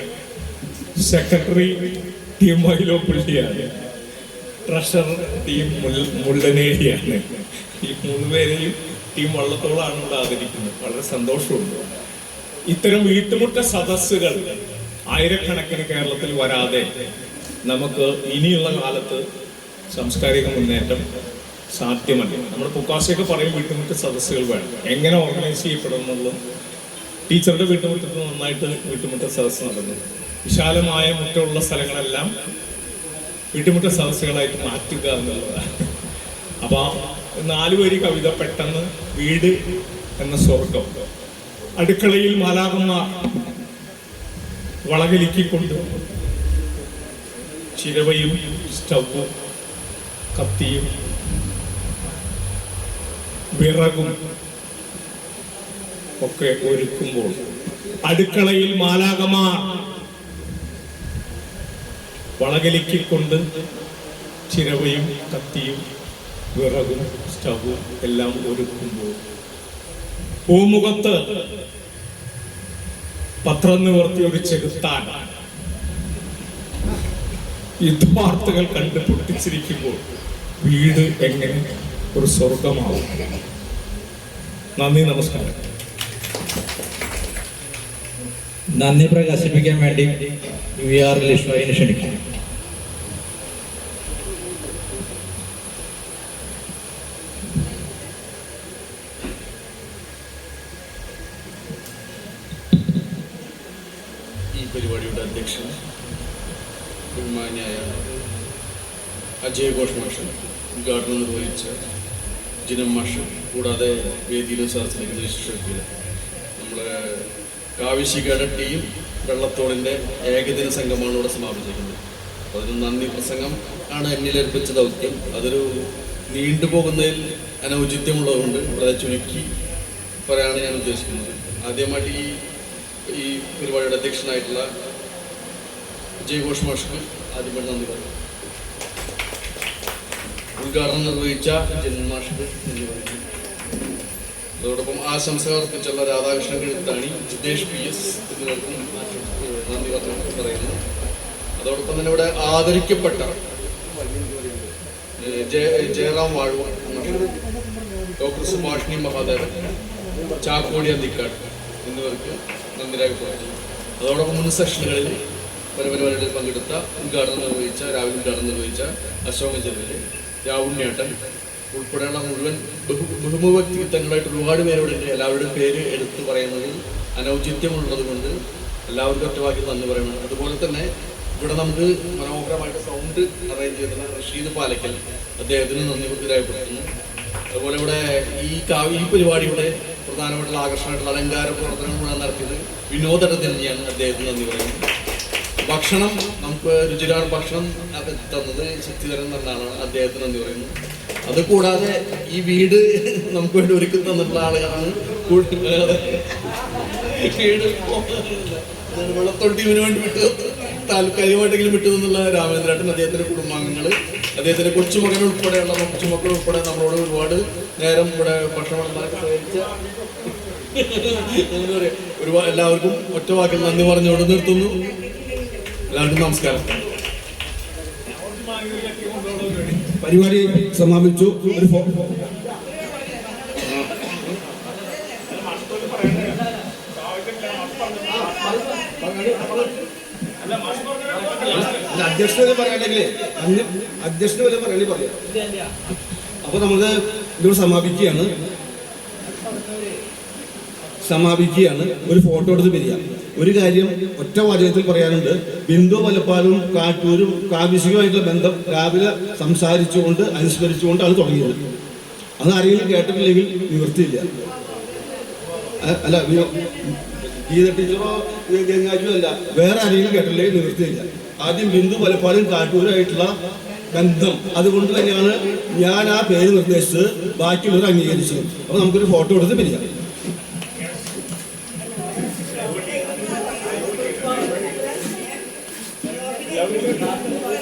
സെക്രട്ടറി ടീം വൈലോപ്പള്ളിയാണ്, ട്രഷറർ ടീം മുള്ളനേരിയാണ്. ഈ 3 പേരെയും ടീം വള്ളത്തോളാണ് ഇവിടെ ആദരിക്കുന്നത്. വളരെ സന്തോഷമുണ്ട്. ഇത്തരം വീട്ടുമുട്ട സദസ്സുകൾ ആയിരക്കണക്കിന് കേരളത്തിൽ വരാതെ നമുക്ക് ഇനിയുള്ള കാലത്ത് സാംസ്കാരിക മുന്നേറ്റം സാധ്യമല്ല. നമ്മുടെ പുക്കാസയൊക്കെ പറയും വീട്ടുമുട്ട സദസ്സുകൾ വേണം. എങ്ങനെ ഓർഗനൈസ് ചെയ്യപ്പെടും എന്നുള്ളത്. ടീച്ചറുടെ വീട്ടുമുറ്റത്ത് നന്നായിട്ട് വീട്ടുമുട്ട സദസ്സ് നടന്നു. വിശാലമായ മുറ്റമുള്ള സ്ഥലങ്ങളെല്ലാം വീട്ടുമുട്ട സദസ്സുകളായിട്ട് മാറ്റുക എന്നുള്ളതാണ്. അപ്പൊ 4 വരി കവിത പെട്ടെന്ന്. വീട് എന്ന സ്വർഗം, അടുക്കളയിൽ മാലാഖമാർ വളകലിക്കൊണ്ട് ചിരവയും സ്റ്റൗവും കത്തിയും വിറകും ഒക്കെ ഒരുക്കുമ്പോൾ അടുക്കളയിൽ മാലാഖമാർ വളകലിക്കൊണ്ട് ചിരവയും കത്തിയും വിറകും സ്റ്റവും എല്ലാം ഒരുക്കുമ്പോൾ പൂമുഖത്ത് പത്രം നിവർത്തി ഒരു ചെകുത്താൻ യുദ്ധവാർത്തകൾ കണ്ട് പൊട്ടിച്ചിരിക്കുമ്പോൾ വീട് എങ്ങനെ ഒരു സ്വർഗമാവും. നന്ദി, നമസ്കാരം. നന്ദി പ്രകാശിപ്പിക്കാൻ വേണ്ടി VR ലിഷോയിനെ ക്ഷണിക്കും. ഈ പരിപാടിയുടെ അധ്യക്ഷൻ ബഹുമാന്യായ അജയ് ഘോഷ് മാഷ്, ഉദ്ഘാടനം നിർവഹിച്ച ജിനം മാഷ്, കൂടാതെ വേദിയിലും സദസ്സിലേക്ക് വിശിഷ്ട നമ്മളെ കാവിശികയുടെ ടീം വെള്ളത്തോളിൻ്റെ ഏകദിന സംഘമാണ് ഇവിടെ സമാപിച്ചിരിക്കുന്നത്. അപ്പോൾ അതിന് നന്ദി പ്രസംഗം ആണ് എന്നിലേൽപ്പിച്ച ദൗത്യം. അതൊരു നീണ്ടുപോകുന്നതിൽ അനൗചിത്യമുള്ളതുകൊണ്ട് വളരെ ചുരുക്കി പറയാനാണ് ഞാൻ ഉദ്ദേശിക്കുന്നത്. ആദ്യമായിട്ട് ഈ പരിപാടിയുടെ അധ്യക്ഷനായിട്ടുള്ള ജയ് ഘോഷ് മാഷ്ക്ക് ആദ്യമായിട്ട് നന്ദി പറയും. ഉദ്ഘാടനം നിർവഹിച്ച ജനൻ മാഷ്ക്ക് നന്ദി പറയും. അതോടൊപ്പം ആശംസകൾ അർപ്പിച്ചുള്ള രാധാകൃഷ്ണൻ എഴുത്താണി, ജിതേഷ് PS എന്നിവർക്കും നന്ദി പറയുന്നു. അതോടൊപ്പം തന്നെ ഇവിടെ ആദരിക്കപ്പെട്ട ജയറാം വാഴു, ഡോക്ടർ സുഭാഷിണി മഹാദേവൻ, ചാക്കോടി അന്തിക്കാട് എന്നിവർക്ക് നന്ദി രേഖപ്പെടുത്തുന്നു. അതോടൊപ്പം മുൻ സെഷനുകളിൽ പല പരിപാടികളിൽ പങ്കെടുത്ത രാവിലെ ഉദ്ഘാടനം നിർവഹിച്ച അശോകൻ ചെലവിൽ, രാവുണ്ണിയേട്ടൻ ഉൾപ്പെടെയുള്ള മുഴുവൻ ബഹുമുഖ്യത്വങ്ങളായിട്ട് ഒരുപാട് പേരോടുണ്ട്. എല്ലാവരുടെയും പേര് എടുത്തു പറയുന്നതിൽ അനൗചിത്യമുള്ളത് കൊണ്ട് എല്ലാവർക്കും ഒറ്റവാക്കി നന്ദി പറയണം. അതുപോലെ തന്നെ ഇവിടെ നമുക്ക് മനോഹരമായിട്ട് സൗണ്ട് അറേഞ്ച് ചെയ്തിട്ടുള്ള റഷീദ് പാലക്കൽ, അദ്ദേഹത്തിന് നന്ദി രേഖപ്പെടുത്തുന്നു. അതുപോലെ ഇവിടെ ഈ പരിപാടിയുടെ പ്രധാനമായിട്ടുള്ള ആകർഷണമായിട്ടുള്ള അലങ്കാര പ്രവർത്തനങ്ങൾ മുഴുവൻ നടത്തിയത് വിനോദയുടെ തന്നെയാണ്, അദ്ദേഹത്തിന് നന്ദി പറയുന്നത്. ഭക്ഷണം നമുക്ക് രുചികരമായ ഭക്ഷണം തന്നത് ശക്തിധരൻ എന്നാണ്, അദ്ദേഹത്തിന് നന്ദി പറയുന്നു. അതുകൂടാതെ ഈ വീട് നമുക്ക് വേണ്ടി ഒരുക്കി തന്നിട്ടുള്ള ആളുകളാണ് വീട് വെള്ളത്തോൾ ടീമിന് വേണ്ടി താൽക്കാലികമായിട്ടെങ്കിലും വിട്ടു തന്നുള്ള രാമേന്ദ്രേട്ടൻ, അദ്ദേഹത്തിന്റെ കുടുംബാംഗങ്ങൾ, അദ്ദേഹത്തിന്റെ കൊച്ചുമകൻ ഉൾപ്പെടെയുള്ള കൊച്ചുമക്കൾ ഉൾപ്പെടെ നമ്മളോട് ഒരുപാട് നേരം ഇവിടെ ഭക്ഷണം സഹകരിച്ച എന്താ പറയുക, ഒരുപാട് എല്ലാവർക്കും ഒറ്റ വാക്കിൽ നന്ദി പറഞ്ഞുകൊണ്ട് നിർത്തുന്നു. എല്ലാവർക്കും നമസ്കാരം. പരിപാടി സമാപിച്ചു. ഒരു അധ്യക്ഷന് പറയണമെങ്കിൽ അധ്യക്ഷന് വല്ല പറയണമെങ്കിൽ പറയാം. അപ്പൊ നമുക്ക് ഇതോട് സമാപിക്കുകയാണ്. ഒരു ഫോട്ടോ എടുത്ത് പിരിയാം. ഒരു കാര്യം ഒറ്റ വാചകത്തിൽ പറയാനുണ്ട്. ബിന്ദു വലപ്പാലും കാട്ടൂരും കാവിശികമായിട്ടുള്ള ബന്ധം രാവിലെ സംസാരിച്ചുകൊണ്ട് അനുസ്മരിച്ചുകൊണ്ടാണ് തുടങ്ങിയത്. അത് ആരെങ്കിലും കേട്ടിട്ടില്ലെങ്കിൽ നിവൃത്തിയില്ല. അല്ല, ഗീത ടീച്ചറോ ഗംഗാജോ അല്ല, വേറെ ആരെങ്കിലും കേട്ടില്ലെങ്കിൽ നിവൃത്തിയില്ല. ആദ്യം ബിന്ദു വലപ്പാലും കാട്ടൂരുമായിട്ടുള്ള ബന്ധം, അതുകൊണ്ട് തന്നെയാണ് ഞാൻ ആ പേര് നിർദ്ദേശിച്ചത്, ബാക്കിയുള്ളവർ അംഗീകരിച്ചത്. അപ്പൊ നമുക്കൊരു ഫോട്ടോ എടുത്ത് പിരിയാം. Yeah.